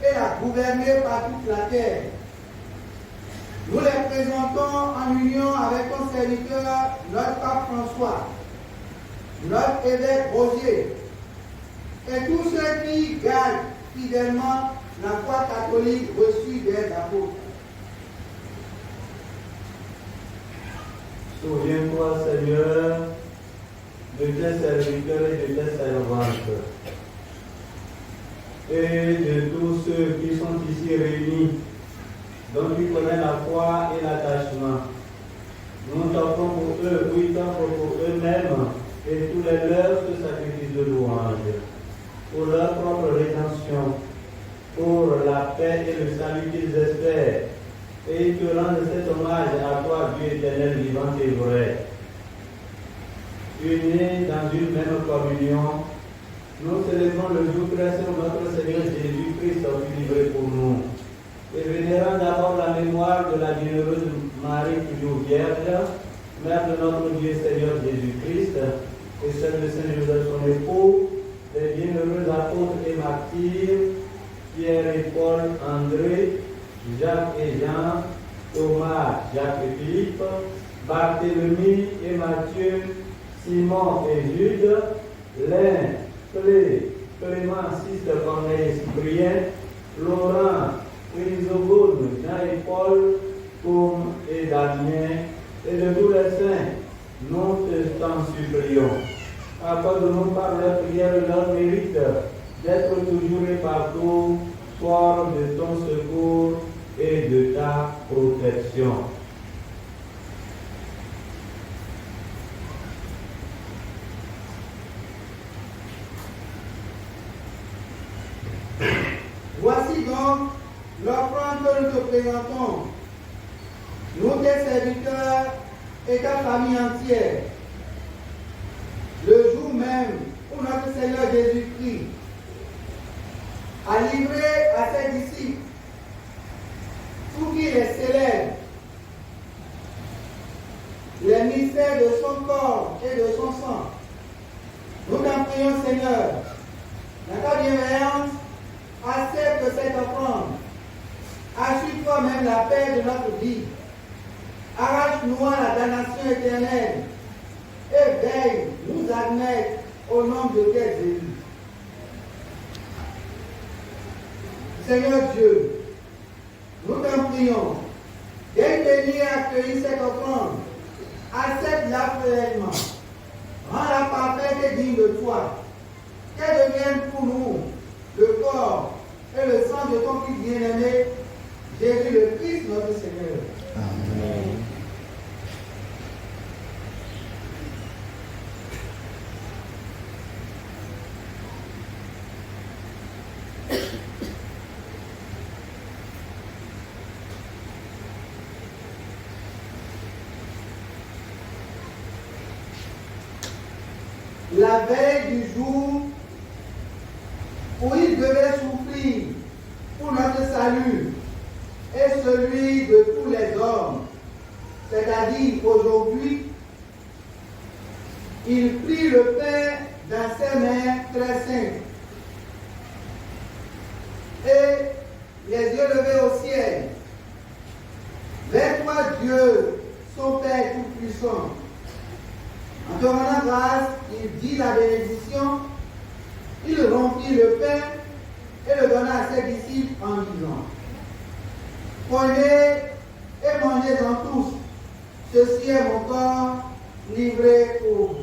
et la gouverner par toute la terre. Nous les présentons en union avec ton serviteur, notre pape François, notre évêque Roger, et tous ceux qui gardent fidèlement la foi catholique reçue des apôtres. Souviens-toi, Seigneur, de tes serviteurs et de tes servantes, et de tous ceux qui sont ici réunis, dont tu connais la foi et l'attachement. Nous t'offrons pour eux, oui, t'offrons pour eux-mêmes et tous les leurs ce sacrifice de louange, pour leur propre rédemption, pour la paix et le salut qu'ils espèrent, et ils te rendent cet hommage à toi, Dieu éternel, vivant et vrai. Unis dans une même communion, nous célébrons le jour très saint où notre Seigneur Jésus-Christ a été livré pour nous. Et vénérant d'abord la mémoire de la bienheureuse Marie toujours vierge, Mère de notre Dieu Seigneur Jésus-Christ, et celle de Saint Joseph son époux, les bienheureux apôtres et martyrs, Pierre et Paul, André, Jacques et Jean, Thomas, Jacques et Philippe, Barthélemy et Matthieu, Simon et Jude, Lin, Clé, Clément, Sister Corneille et Cyprien, Laurent, Chrysogone, Jean et Paul, Tom et Damien, et de tous les saints, nous t'en supplions. Accorde-nous par leur prière leur mérite d'être toujours et partout fort de ton secours et de ta protection. Voici donc l'offrande que nous te présentons, nous tes serviteurs et ta famille entière, le jour même où notre Seigneur Jésus-Christ a livré à ses disciples, pour qu'ils les célèbrent, les mystères de son corps et de son sang. Nous t'en prions, Seigneur, dans ta bienveillance, accepte cette offrande. Assure toi-même la paix de notre vie. Arrache-nous à la damnation éternelle et veille nous admettre au nom de Jésus. Seigneur Dieu, nous t'en prions, dès que venir accueillir cette offrande, accepte-la pleinement, rends-la parfaite et digne de toi, qu'elle devienne pour nous le corps et le sang de ton Fils bien-aimé, Jésus le Christ, notre Seigneur. Amen. La veille du jour où il devait souffrir pour notre salut et celui de tous les hommes, c'est-à-dire aujourd'hui, il prit le pain dans ses mains très saintes et les yeux levés au ciel. Vers toi, Dieu, son Père Tout-Puissant. En te rendant grâce, il dit la bénédiction, il rompit le pain et le donna à ses disciples en disant: Prenez et mangez-en tous, ceci est mon corps livré pour vous.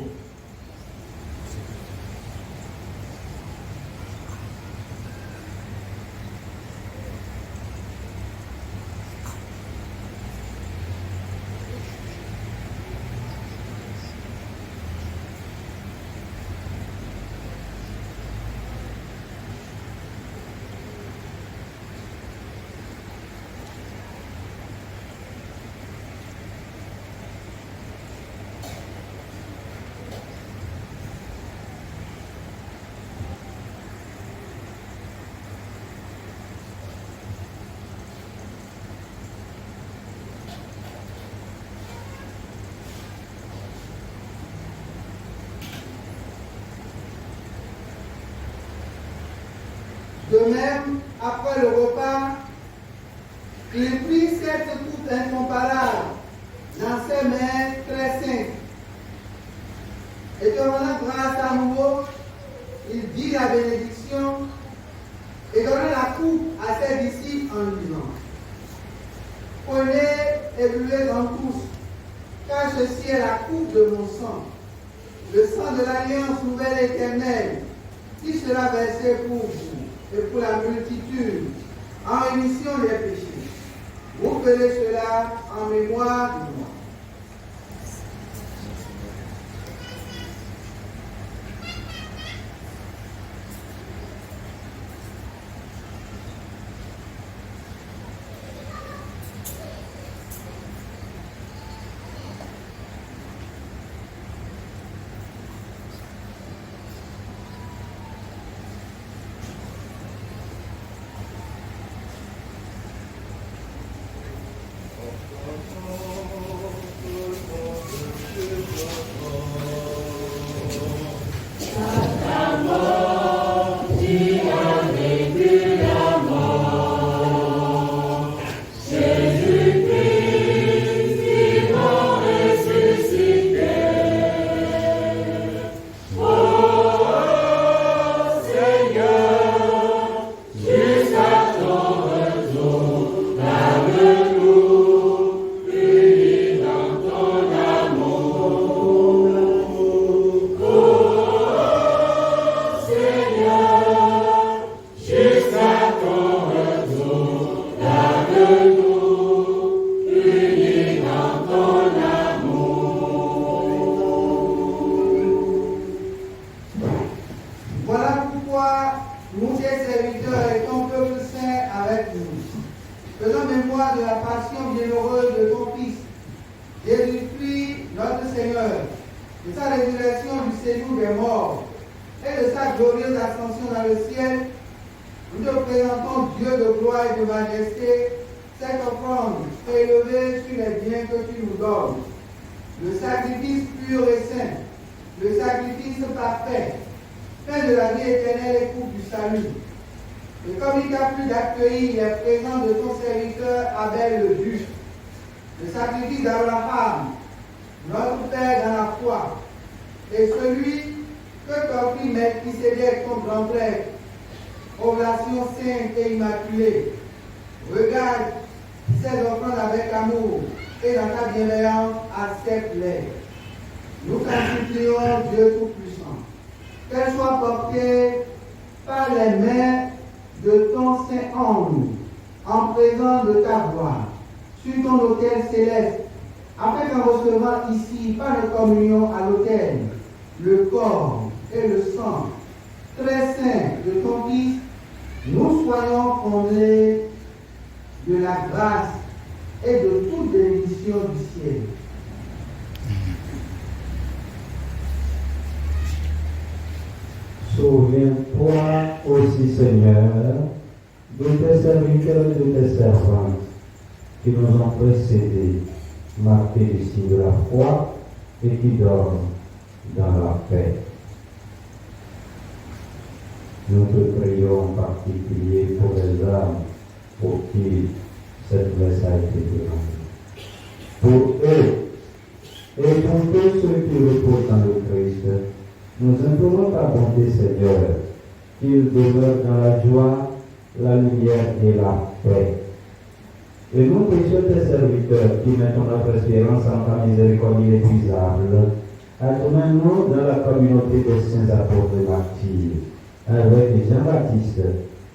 De même, après le repas, il prit cette coupe incomparable dans ses mains très saintes. Et te rendant grâce à nouveau, il dit la bénédiction et donna la coupe à ses disciples en disant: Prenez et buvez-en tous, car ceci est la coupe de mon sang, le sang de l'alliance nouvelle et éternelle, qui sera versé pour vous et pour la multitude, en rémission des péchés. Vous ferez cela en mémoire de moi. Oh, souviens de la passion bienheureuse de ton Fils, Jésus-Christ, notre Seigneur, de sa résurrection du séjour des morts et de sa glorieuse ascension dans le ciel, nous te présentons, Dieu de gloire et de majesté, cette offrande élevée sur les biens que tu nous donnes, le sacrifice pur et saint, le sacrifice parfait, fin de la vie éternelle et coupe du salut. Et comme il t'a plu d'accueillir les présents de ton serviteur Abel le juste, le sacrifice d'Abraham, notre Père dans la foi, et celui que t'offrit Melchisédek, ton grand frère, oblation sainte et immaculée, regarde ces offrandes avec amour et dans ta bienveillance, accepte-les. Nous t'en supplions, Dieu Tout-Puissant, qu'elles soient portées par les mains de ton Saint-Ange, en présence de ta gloire, sur ton autel céleste, afin qu'en recevant ici, par la communion à l'autel, le corps et le sang très saint de ton Fils, nous soyons comblés de la grâce et de toute bénédiction du ciel. Souviens-toi aussi, Seigneur, de tes serviteurs et de tes servantes qui nous ont précédés, marqués du signe de la foi et qui dorment dans la paix. Nous te prions en particulier pour les âmes pour qui cette messe a été demandée. Pour eux et pour tous ceux qui reposent dans le Christ, nous implorons ta bonté, Seigneur, qu'ils demeurent dans la joie, la lumière et la paix. Et nous prions tes serviteurs qui mettent notre espérance en ta miséricorde inépuisable. Admets-nous dans la communauté des saints apôtres et martyrs, avec Jean-Baptiste,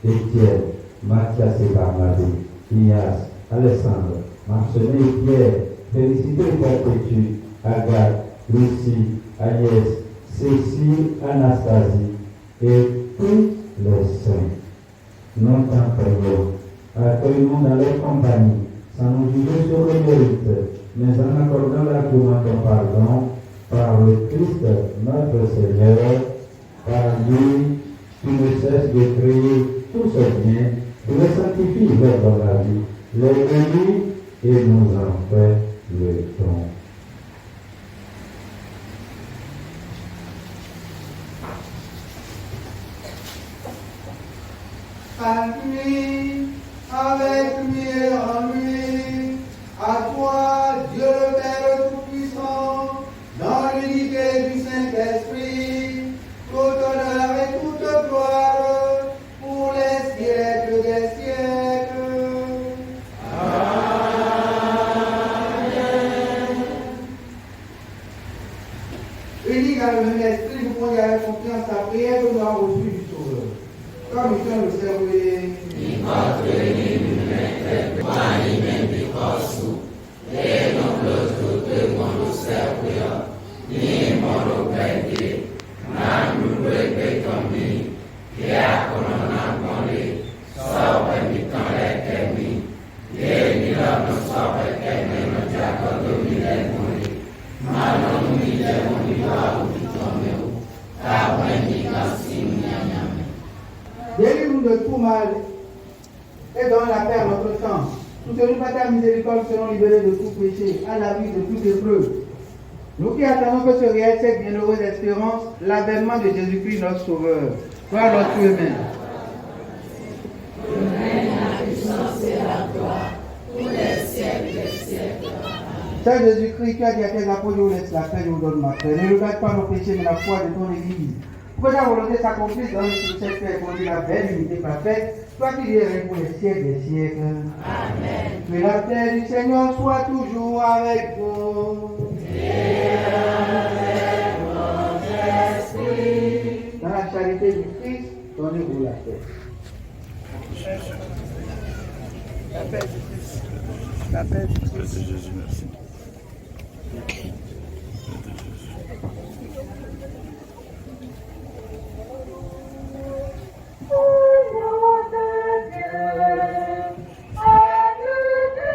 Étienne, Mathias et Barnabé, Ignace, Alessandre, Marcelet et Pierre, Félicité et Perpétue, Agathe, Lucie, Agnès, Cécile, Anastasie et tous les saints. Nous t'en prions, accueille-nous dans leur compagnie, sans nous juger sur le mérite, mais en accordant l'argument de pardon par le Christ notre Seigneur, par lui, tu ne cesses de créer tout ce bien, tu les sanctifies dans la vie, les bénis et nous en fais le don. Par lui, avec lui et en lui, à toi, Dieu le Père Tout-Puissant, dans l'unité du Saint-Esprit, toute honneur et toute gloire, pour les siècles des siècles. Amen. Unis dans le même esprit, vous pouvez avec confiance la prière que nous avons reçue du Sauveur. Comme il le servait. Délivre-nous de tout mal et donne la paix à notre temps. Soutiens-nous par ta miséricorde, serons libérés de tout péché, à l'abri de toute épreuve. Nous qui attendons que se réalise cette bienheureuse espérance, l'avènement de Jésus-Christ notre Sauveur. Gloire notre Dieu, Amen. Le règne, la puissance et la gloire, pour les siècles des siècles. Saint Jésus-Christ, qui a dit à tes apôtres, je vous laisse la paix, je vous donne ma paix. Ne regarde pas nos péchés, mais la foi de ton Église. Pour que ta volonté s'accomplisse dans notre cette paix, conduit la belle unité parfaite, toi qui vis pour les siècles des siècles. Amen. Que la paix du Seigneur soit toujours avec vous. Et avec votre esprit. Dans la charité du Christ, donnez-vous la paix. La paix du Christ. La paix du Christ. Jésus, merci. Au nom de Dieu, à nous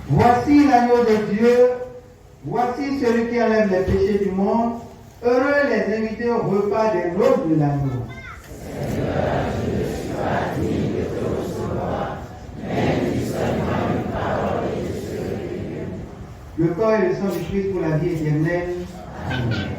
Voici l'agneau de Dieu, voici celui qui enlève les péchés du monde. Heureux les invités au repas des noces de l'agneau. Seigneur, je ne suis pas digne de te recevoir, mais dis seulement une parole et je serai guéri. Le corps et le sang du Christ pour la vie éternelle. Amen.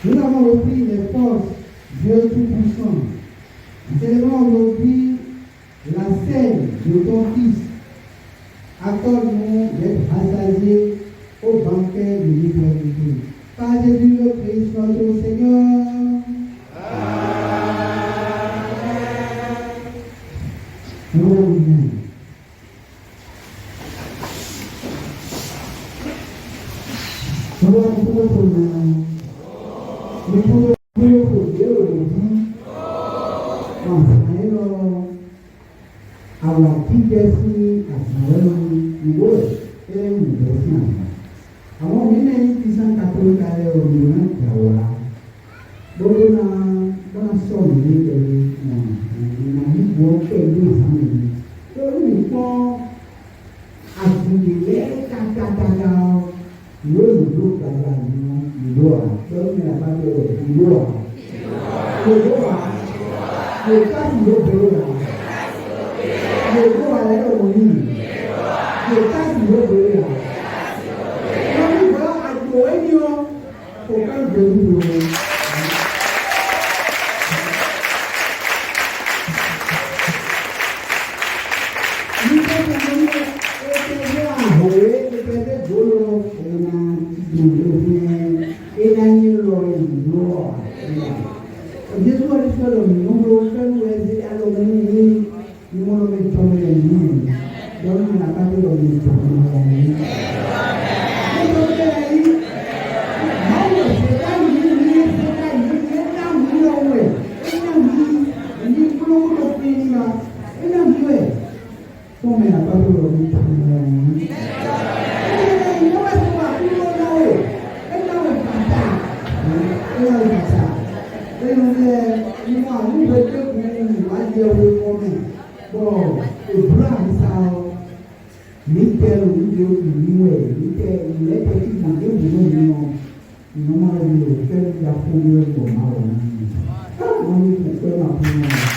Nous avons repris les forces Dieu Tout-Puissant. Nous célébrons aujourd'hui la scène de ton Fils. Accorde-nous d'être rassasiés au banquet de l'éternité. Par Jésus le Christ, notre Seigneur. Amen. Nous pouvons prier pour Dieu aujourd'hui. Àwọn kíkẹ́ sí àtìmọ́lẹ́ lórí ìwé ẹ̀rẹ́mù ìdọ́sí àwọn. Àwọn mìíràn ti sàn kàtólíkà rẹ̀ òmìnira ìgbàwọ́ra. Gbogbo náà sọ̀rọ̀ ní ìbẹ̀rẹ̀ ìgbò pẹ̀lú ìsàmì yìí. Lórí ìpọ́ àtìlẹ́yẹ kàkàkàkà ìwé ìlú gbàgbà nínú ìlú à. Lórí ìrànlọ́wọ́ ìlú à. Ìlú à. Ìlú à ìlú bẹ̀rẹ̀ à. Yego alẹ́ òní. Yego àti yóò bẹ̀rẹ̀ à. Wọ́n ní bọ́ àjò ẹni o, kò ká ìgbẹ́rù o. Nígbà tó ń bọ̀ ẹgbẹ́ àhòrè ẹgbẹ́ gbòòrò ẹ̀nà ìgbòho ẹ̀nà yín lọ ìlú ọ̀. Jésù wà ní sọ̀rọ̀ mi, wọ́n bọ̀ fẹ́ẹ́ wẹ̀ sí alọ́mọ yìí. Ni mo lo tome el niño, yo no la parte lo que tome el niño. Entonces ahí, vamos, se está come la parte lo que tome el niño. No es como aquí no es, no es pasar, no es pasar. Pero ni más, ni de que ni más de un momento. Bon, Abraham sao Little video anyway, little let it not give you no more than you feel your food for my own. Only to turn up in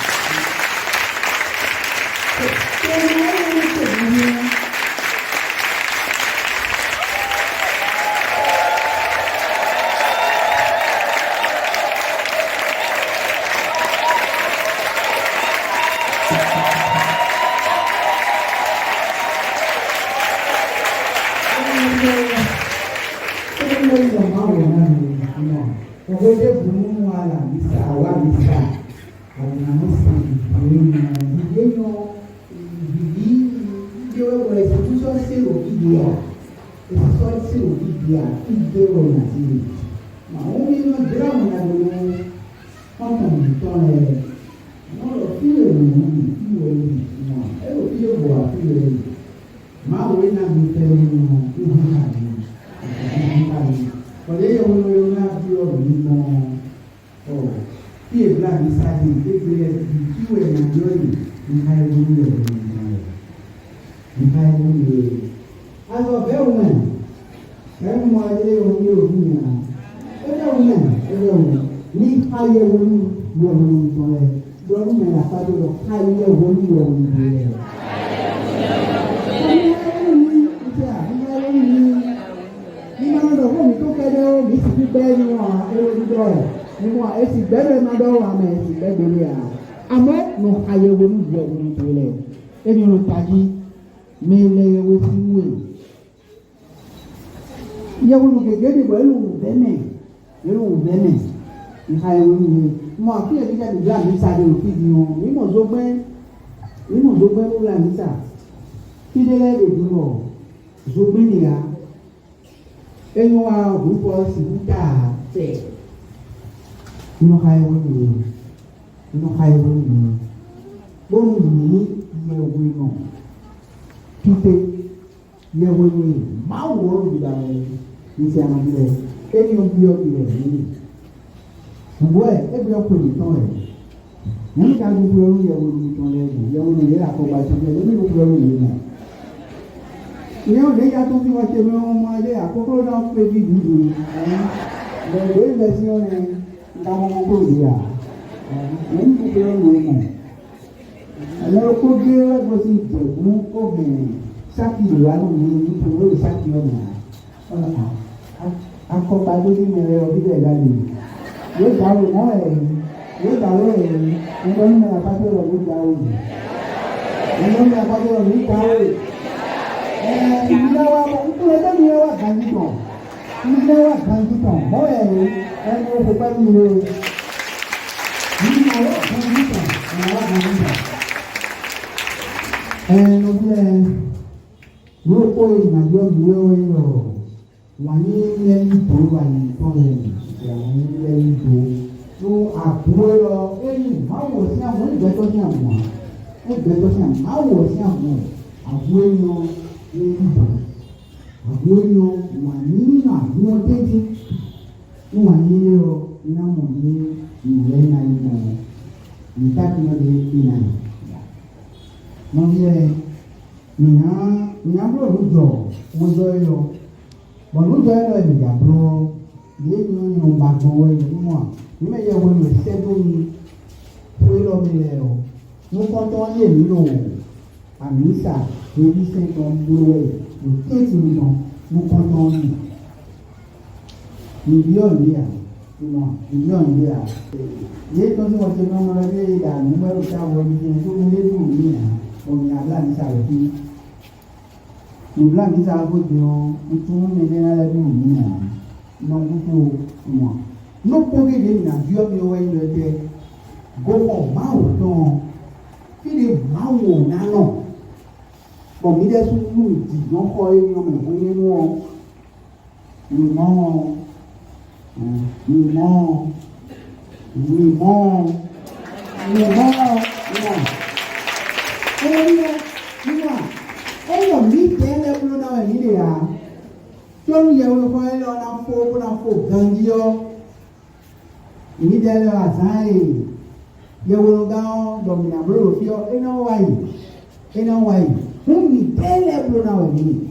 mi tele na wani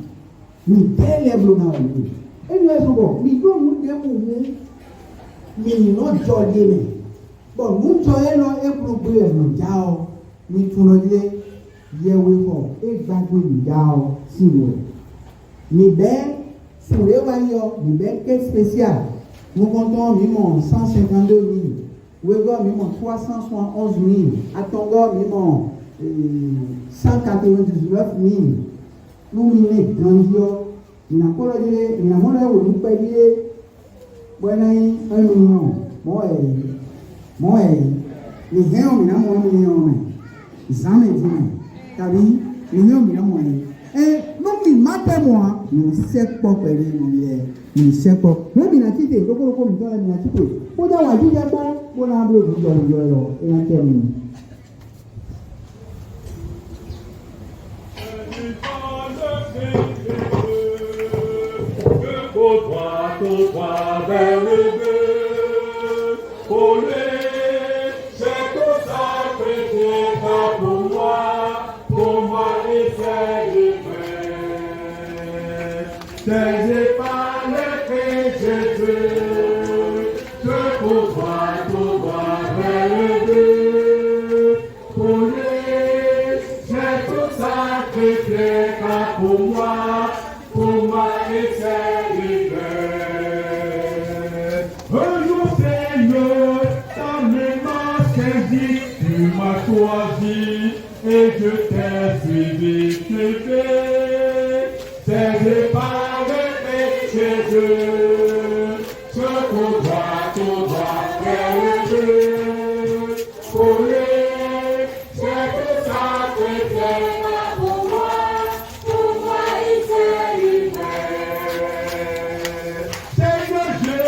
mi tele na wani anyway so go mi do mu de mu mi no jolly me but mu jo e no e gbogbo e no jao mi tuno le ye we for e gbagbe mi jao si wo mi be sure wa yo mi be quête spéciale mon compte mi mon 152 000 Wego mi mon 371 000 Atongo mi mon 199 000 nous mi ne grandio na kolo dire na mo le wo ni pe dire bueno 1 million mo ni heo mi na mo 1 million me zame dime tabi ni heo mi na mo non mi mate moi ni se po pere ni se po mo mi na tite ko mi to mi na tite ko ja wa jije po mo na blo jo lo e na te mi Toi vers le but, pour lui, c'est tout ça que Dieu a pour moi et c'est du frère. C'est pas le Christ Jésus, que pour toi vers le but, pour lui, c'est tout ça que Dieu a pour moi et c'est du frère. Tu m'as choisi et je t'ai suivi, tu fais, c'est par le Jésus, ce qu'on doit faire Dieu, pour lui, c'est tout ça que Dieu a pour moi il s'est livré. C'est que je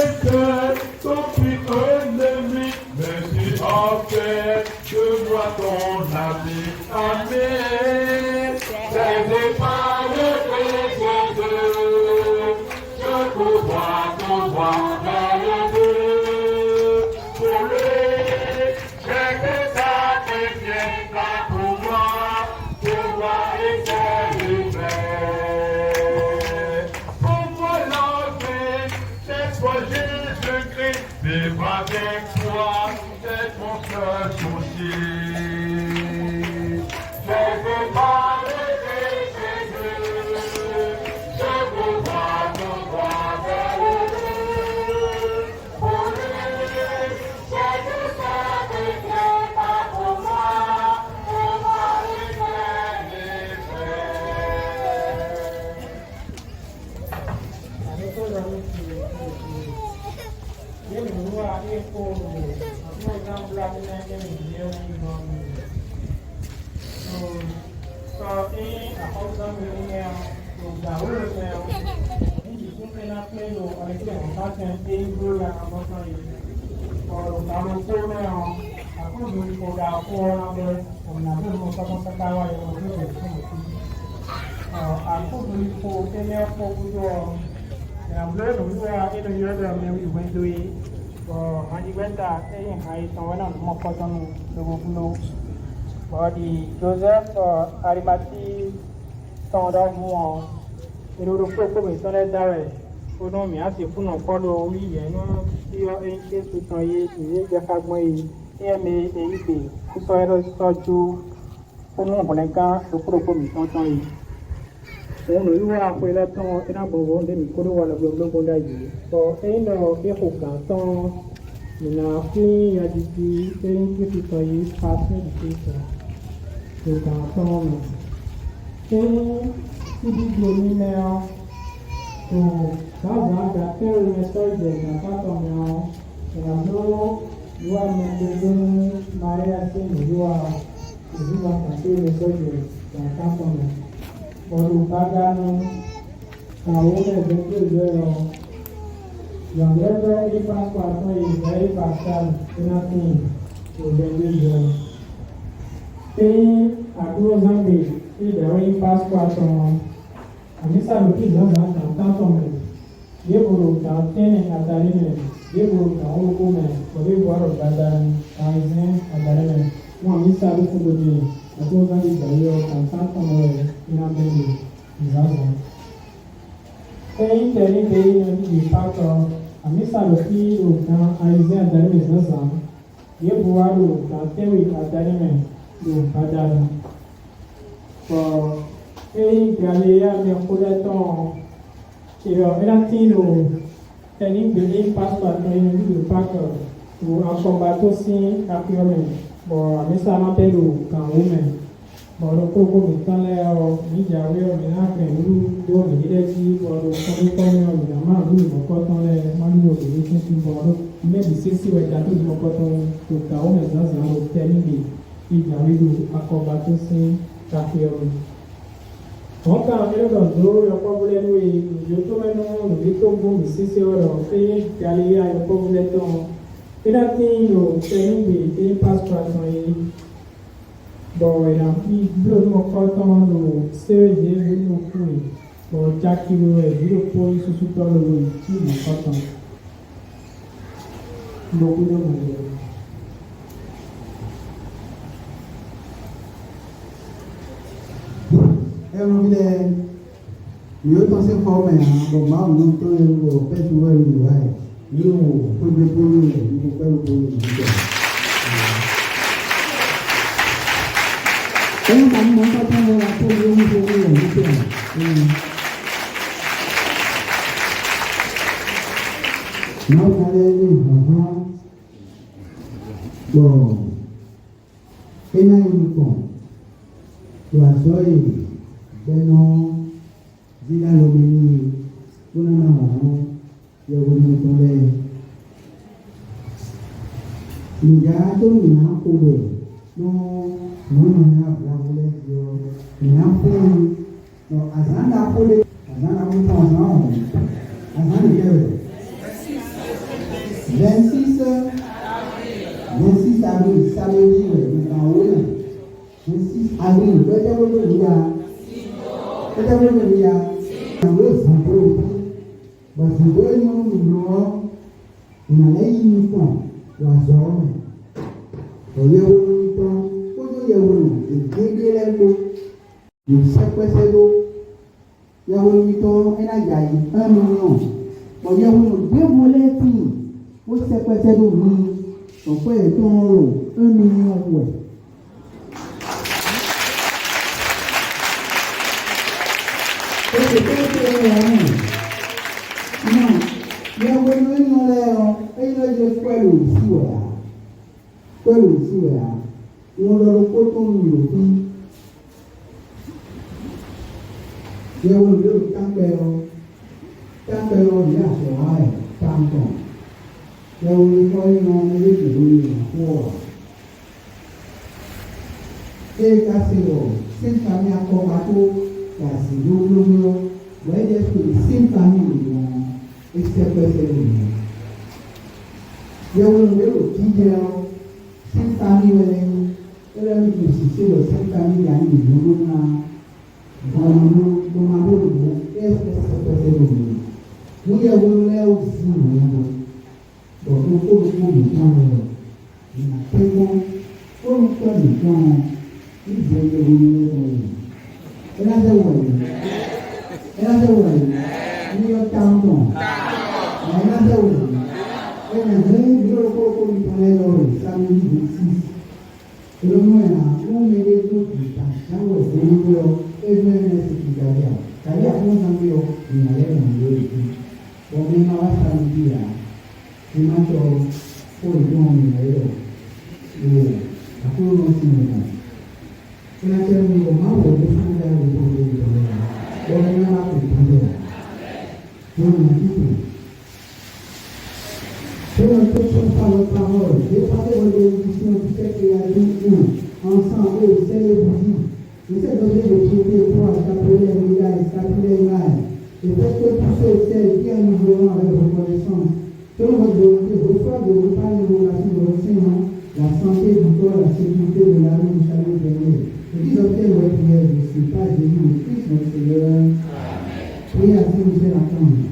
ton plus ennemi, mais si en fait, je vois ton ami, amen. C'est par le Jésus, je dois vers le Dieu. Pour lui, j'ai que ça qui vient là pour moi et c'est livré. Pour moi l'enfer, c'est toi Jésus-Christ, vivre avec toi, c'est mon seul souci. C'est par le Jésus, je vous vois vers le Dieu. Pour lui, j'ai tout ça que Dieu a pour moi il s'est livré. Joseph Arimati tọ̀dọ̀ mú ọ ìrorò pé mi tọ́lẹ̀ dáwẹ̀ ó náà mi á sì fún un kọ́ lọ orí yẹn náà tí ọ ẹni tí ó tàn yé ìwé ìjẹ́fagbọ́n yìí ní ẹ̀mí èyí pé kó sọ ẹ̀rọ sọ́jú ó mú ọ̀pọ̀lẹ́ gán lókòrò pé mi tán yìí. Òun ló wá pé lẹ́tàn iná gbọ̀ngàn lẹ́mi kó ló wà lọ́gbọ̀n dá yìí. Sọ ẹ̀yin náà èkó kan tán ìnà fún ìyàdìdì ẹ̀yìn tí ó tàn yìí pàṣẹ ìdíje ìgbà tán mi. Ibi mẹ́ọ tó bàbá àgbàkẹ́rù mẹ́sọ́jẹ̀ ìgbàkátọ̀ mẹ́ọ ìrànlọ́wọ́ ìwà mẹ́gbẹ̀gbẹ̀ Maria sí ìlúwà kàtí mẹ́sọ́jẹ̀ ìgbàkátọ̀ mẹ́. Ọdún bágánú àwọn ẹgbẹ̀gbẹ̀ ìgbẹ̀rọ ìyàwẹ́gbẹ̀ ìpapọ̀ àtọ́ ìgbẹ̀ ìpàṣàl ìnáfíìn ìgbẹ̀gbẹ̀ ìgbẹ̀rọ. Ẹ̀yìn àdúró Zambia ìdẹ̀rọ ìpàṣọ àtọ̀ Amisa luki zaza tanto me. Yeburu ka tene atari me. Yeburu ka oko me. Kore waro dadan kaizen atari me. Mo amisa luku dobi akoza dijayo kansanta mo ina beni zaza tẹ̀lé ní ìpàtọ́ àmísàlòkì ògùn àìsí àdáyé zaza yóò buwari ògùn àtẹ̀wé àdáyé ògùn àdáyé for galeya mẹ́kúlẹ́tọ̀ ìrọ̀ ẹ̀dátìlò tẹ̀lé pastor àtẹ̀yẹ ní ìpàtọ́ to akọba tó sí àfihàn bọ̀ àmísàlápẹ̀lò kàwé mẹ́. Bọ̀dọ̀ kókó mi tán lẹ́yọ̀ níjàwé ọ̀mìn àpẹ̀lú lóòmì nílẹ̀ tí bọ̀dọ̀ kọ́míkọ́mí ọ̀mìn àmà lóòmì mọ́kọ́ tán lẹ́ mọ́nú òkèlè fún ti bọ̀dọ̀ mẹ́bí sẹ́sì ẹ̀dá tó di mọ́kọ́ tán tó ta ọ̀mì zanzan ló tẹ́ níbi ìjàwé lò akọba tó sí àfihàn. Wọ́n kà mílíọ̀nù tó yọkọ́ búlẹ̀ lóye ìjọ tó mẹ́nu òbí tó gbómi sẹ́sì ọ̀rọ̀ pé gàlẹ́ ayọ̀kọ́ búlẹ̀ tán ìdátí yóò tẹ́ níbi tí pásítọ̀ àtàn yìí. Bon, il a pris le mot quand le CEG le coup bon Jackie le coup il se soutient le qui le quand beaucoup de monde. Ẹ̀rọ bílẹ̀ yóò tán sí fọ́ọ̀mù ẹ̀ àbọ̀ márùn-ún tó yẹ kó pẹ́ẹ́tù wẹ̀rù ìwà ẹ̀ yóò péjọ pólú rẹ̀ nípa pẹ́ẹ́lú pólú ìdíjọ́. Ẹ̀rọ kan mọ́ pápá wọn wá tó lórí owó rẹ̀ nípa náà kálẹ̀ ní ìgbàgbọ́ pọ̀ ẹ̀yà ìrùkọ̀ ìwàsọ́ yìí bẹ́ẹ̀nà dídá lómi ní kúnlẹ̀ àwọn yẹ̀wò ní ìtọ́lẹ̀ ìjà tó nìyà kó bẹ̀ wọ́n ní àbúráwọlẹ̀ yọ ìyà fún àzánà kólé àzánà fún ọ̀sán ọ̀hún àzánà kẹrẹ̀ 26 avril samedi rẹ̀ nígbà owó náà 26 avril gbẹ́jẹ́ wọlé ìyá àwọn ìsàkó gbàsìgbò ẹni wọn lọ ìnàlẹ́ yìí nìkan wà sọ ọ́ mẹ́ ọ̀yẹ́ wọn nìkan kójú yẹ wọn èdèdè lẹ́gbọ́ yóò sẹ́pẹ́sẹ́ ló yẹ wọn nìkan ẹ̀nà jà yìí ẹnu náà ọ̀yẹ́ wọn gbé wọn lẹ́tì ó sẹ́pẹ́sẹ́ ló ní ọ̀pẹ́ ẹ̀tọ́ ọ̀rọ̀ ẹnu náà wẹ̀. Pẹ̀lú ìsúwẹ̀ à, wọ́n lọ kó tó ń lò fún. Yẹ́wọ́n ló tápẹ̀rọ ní àṣọwá ẹ̀ táǹtàn. Yẹ́wọ́n ló kọ́ iná méjì lórí ìrànwọ́ ọ̀rọ̀. Ṣé ká ṣe wọ̀ síta ní akọ́ba tó yà sí lógúnlógún wẹ́ẹ́dẹ́ pé síta ní ìwọ̀n ẹsẹ̀pẹsẹ̀ nìyẹn. Yẹ́wọ́n ló kí jẹun. Sentani wẹlẹ ẹlẹmi kò sì ṣe lọ sentani yà ní ìlú lónà gbọmọdún gbọmọdún lọ ẹsẹpẹsẹ lòdì wọn yẹ wọn lẹ òsì wọn lọ bọdún kólókó nìkan lọ ìnà pẹgbọn kólókó nìkan ìjẹ yẹ wọn lọ ẹlẹsẹ wọlé ní yọ táwọn ẹlẹsẹ wọlé. Ẹnìyẹn ní yóò kókó nítorí lọ́rọ̀ sáré níbi sí. Olómọ ẹ̀ náà wọ́n mẹ́lẹ́ tó ìta sáwọ̀ ìfowópamọ́ lọ ẹgbẹ́ ns ìgbàlẹ̀ à. Tàbí àwọn sábẹ́ ọ ìyàlẹ́ náà lórí ìlú. Wọ́n mi máa wá sáré bí i à. Ṣé máa tọ kó ìdún ọmọ ìyàlẹ́ lọ? Ìwò àkóró lọ sí ìwọ̀n. Ṣé máa tẹ́ mi wọ̀ máa wọ̀ ní fún ìyá rẹ̀ tó lórí ìjọba? Wọ́n mi máa kó ìpínlẹ̀. Wọ́n mi máa kíkù. Selon toute son parole, les paroles de l'édition du siècle à l'union, ensemble au sein de Bouddhi, nous sommes obligés de trouver pour s'appeler Mila et s'appeler Mal. Et faites que tous ceux et celles qui en nous verront avec reconnaissance, selon votre volonté, reçoivent de vos parts de relation de l'enseignement, la santé du corps, la sécurité de la vie, du salut dernier. Et qu'ils obtiennent votre prière de ce pas de Jésus, le Christ, notre Seigneur. Priez à Saint-Michel Archange.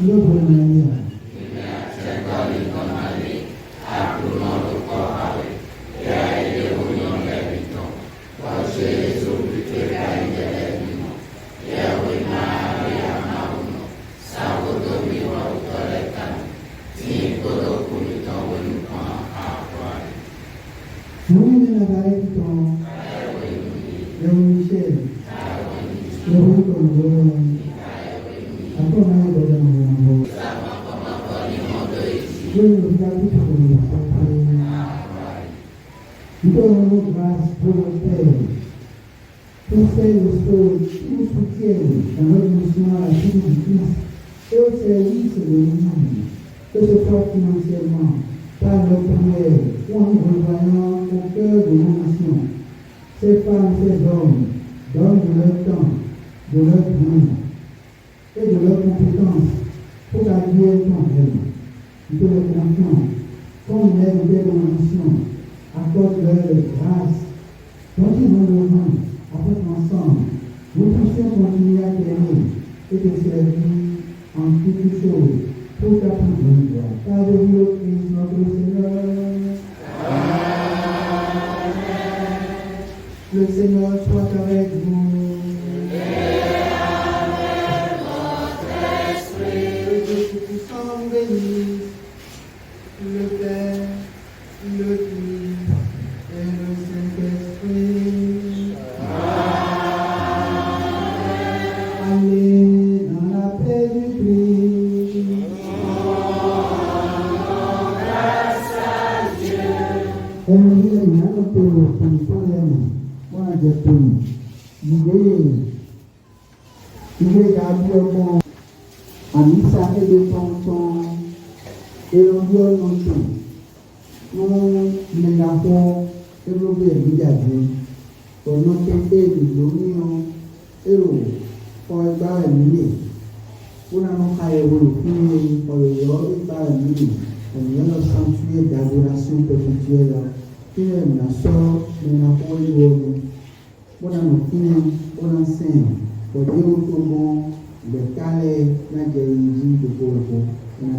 Lord Maria. Nous de Nazareth, le Michel, le Roucon, après on a eu de l'amour. Je nous gâte pour nous. Nous donnons grâce pour le Père, pour faire le sol qui nous soutiennent dans notre mission à la vie du Christ et au service de l'Église, que ce soit financièrement, par leur prière ou en nous revoyant au cœur de nos nations. Ces femmes, ces hommes donnent de leur temps, de leur vie et de leurs compétences pour agir ton règne. Nous te le confions, comme il est de nos nations, accorde-leur grâce dont ils ont besoin, afin qu'ensemble, nous puissions continuer à t'aimer et te servir en toutes choses pour ta plus grande gloire. Par le Christ notre Seigneur. Le Seigneur soit avec vous. Que Dieu Tout-Puissant bénisse le Père, le Fils et le Saint-Esprit. Allez dans la paix du Christ. Ìgbé ìdàbí ọmọ àmísà ẹgbẹ́ tọ̀ntọ̀n èròbí ọlọ́tọ̀ wọ́n mẹ́ta fún èròbí ẹ̀mídàgbé ọ̀nà pépé ìlú níyan èrò fún ẹgbà ẹ̀mílẹ̀ wọ́n náà ka ẹ̀rọ fún ọ̀rọ̀ ẹgbà ẹ̀mílẹ̀ ẹ̀mílẹ̀ lọ sanctuaire d'adoration perpétuelle qui est la sœur de la foi. Bon, on enseigne, pour dire au monde, le calais, la guérison de Polo, on a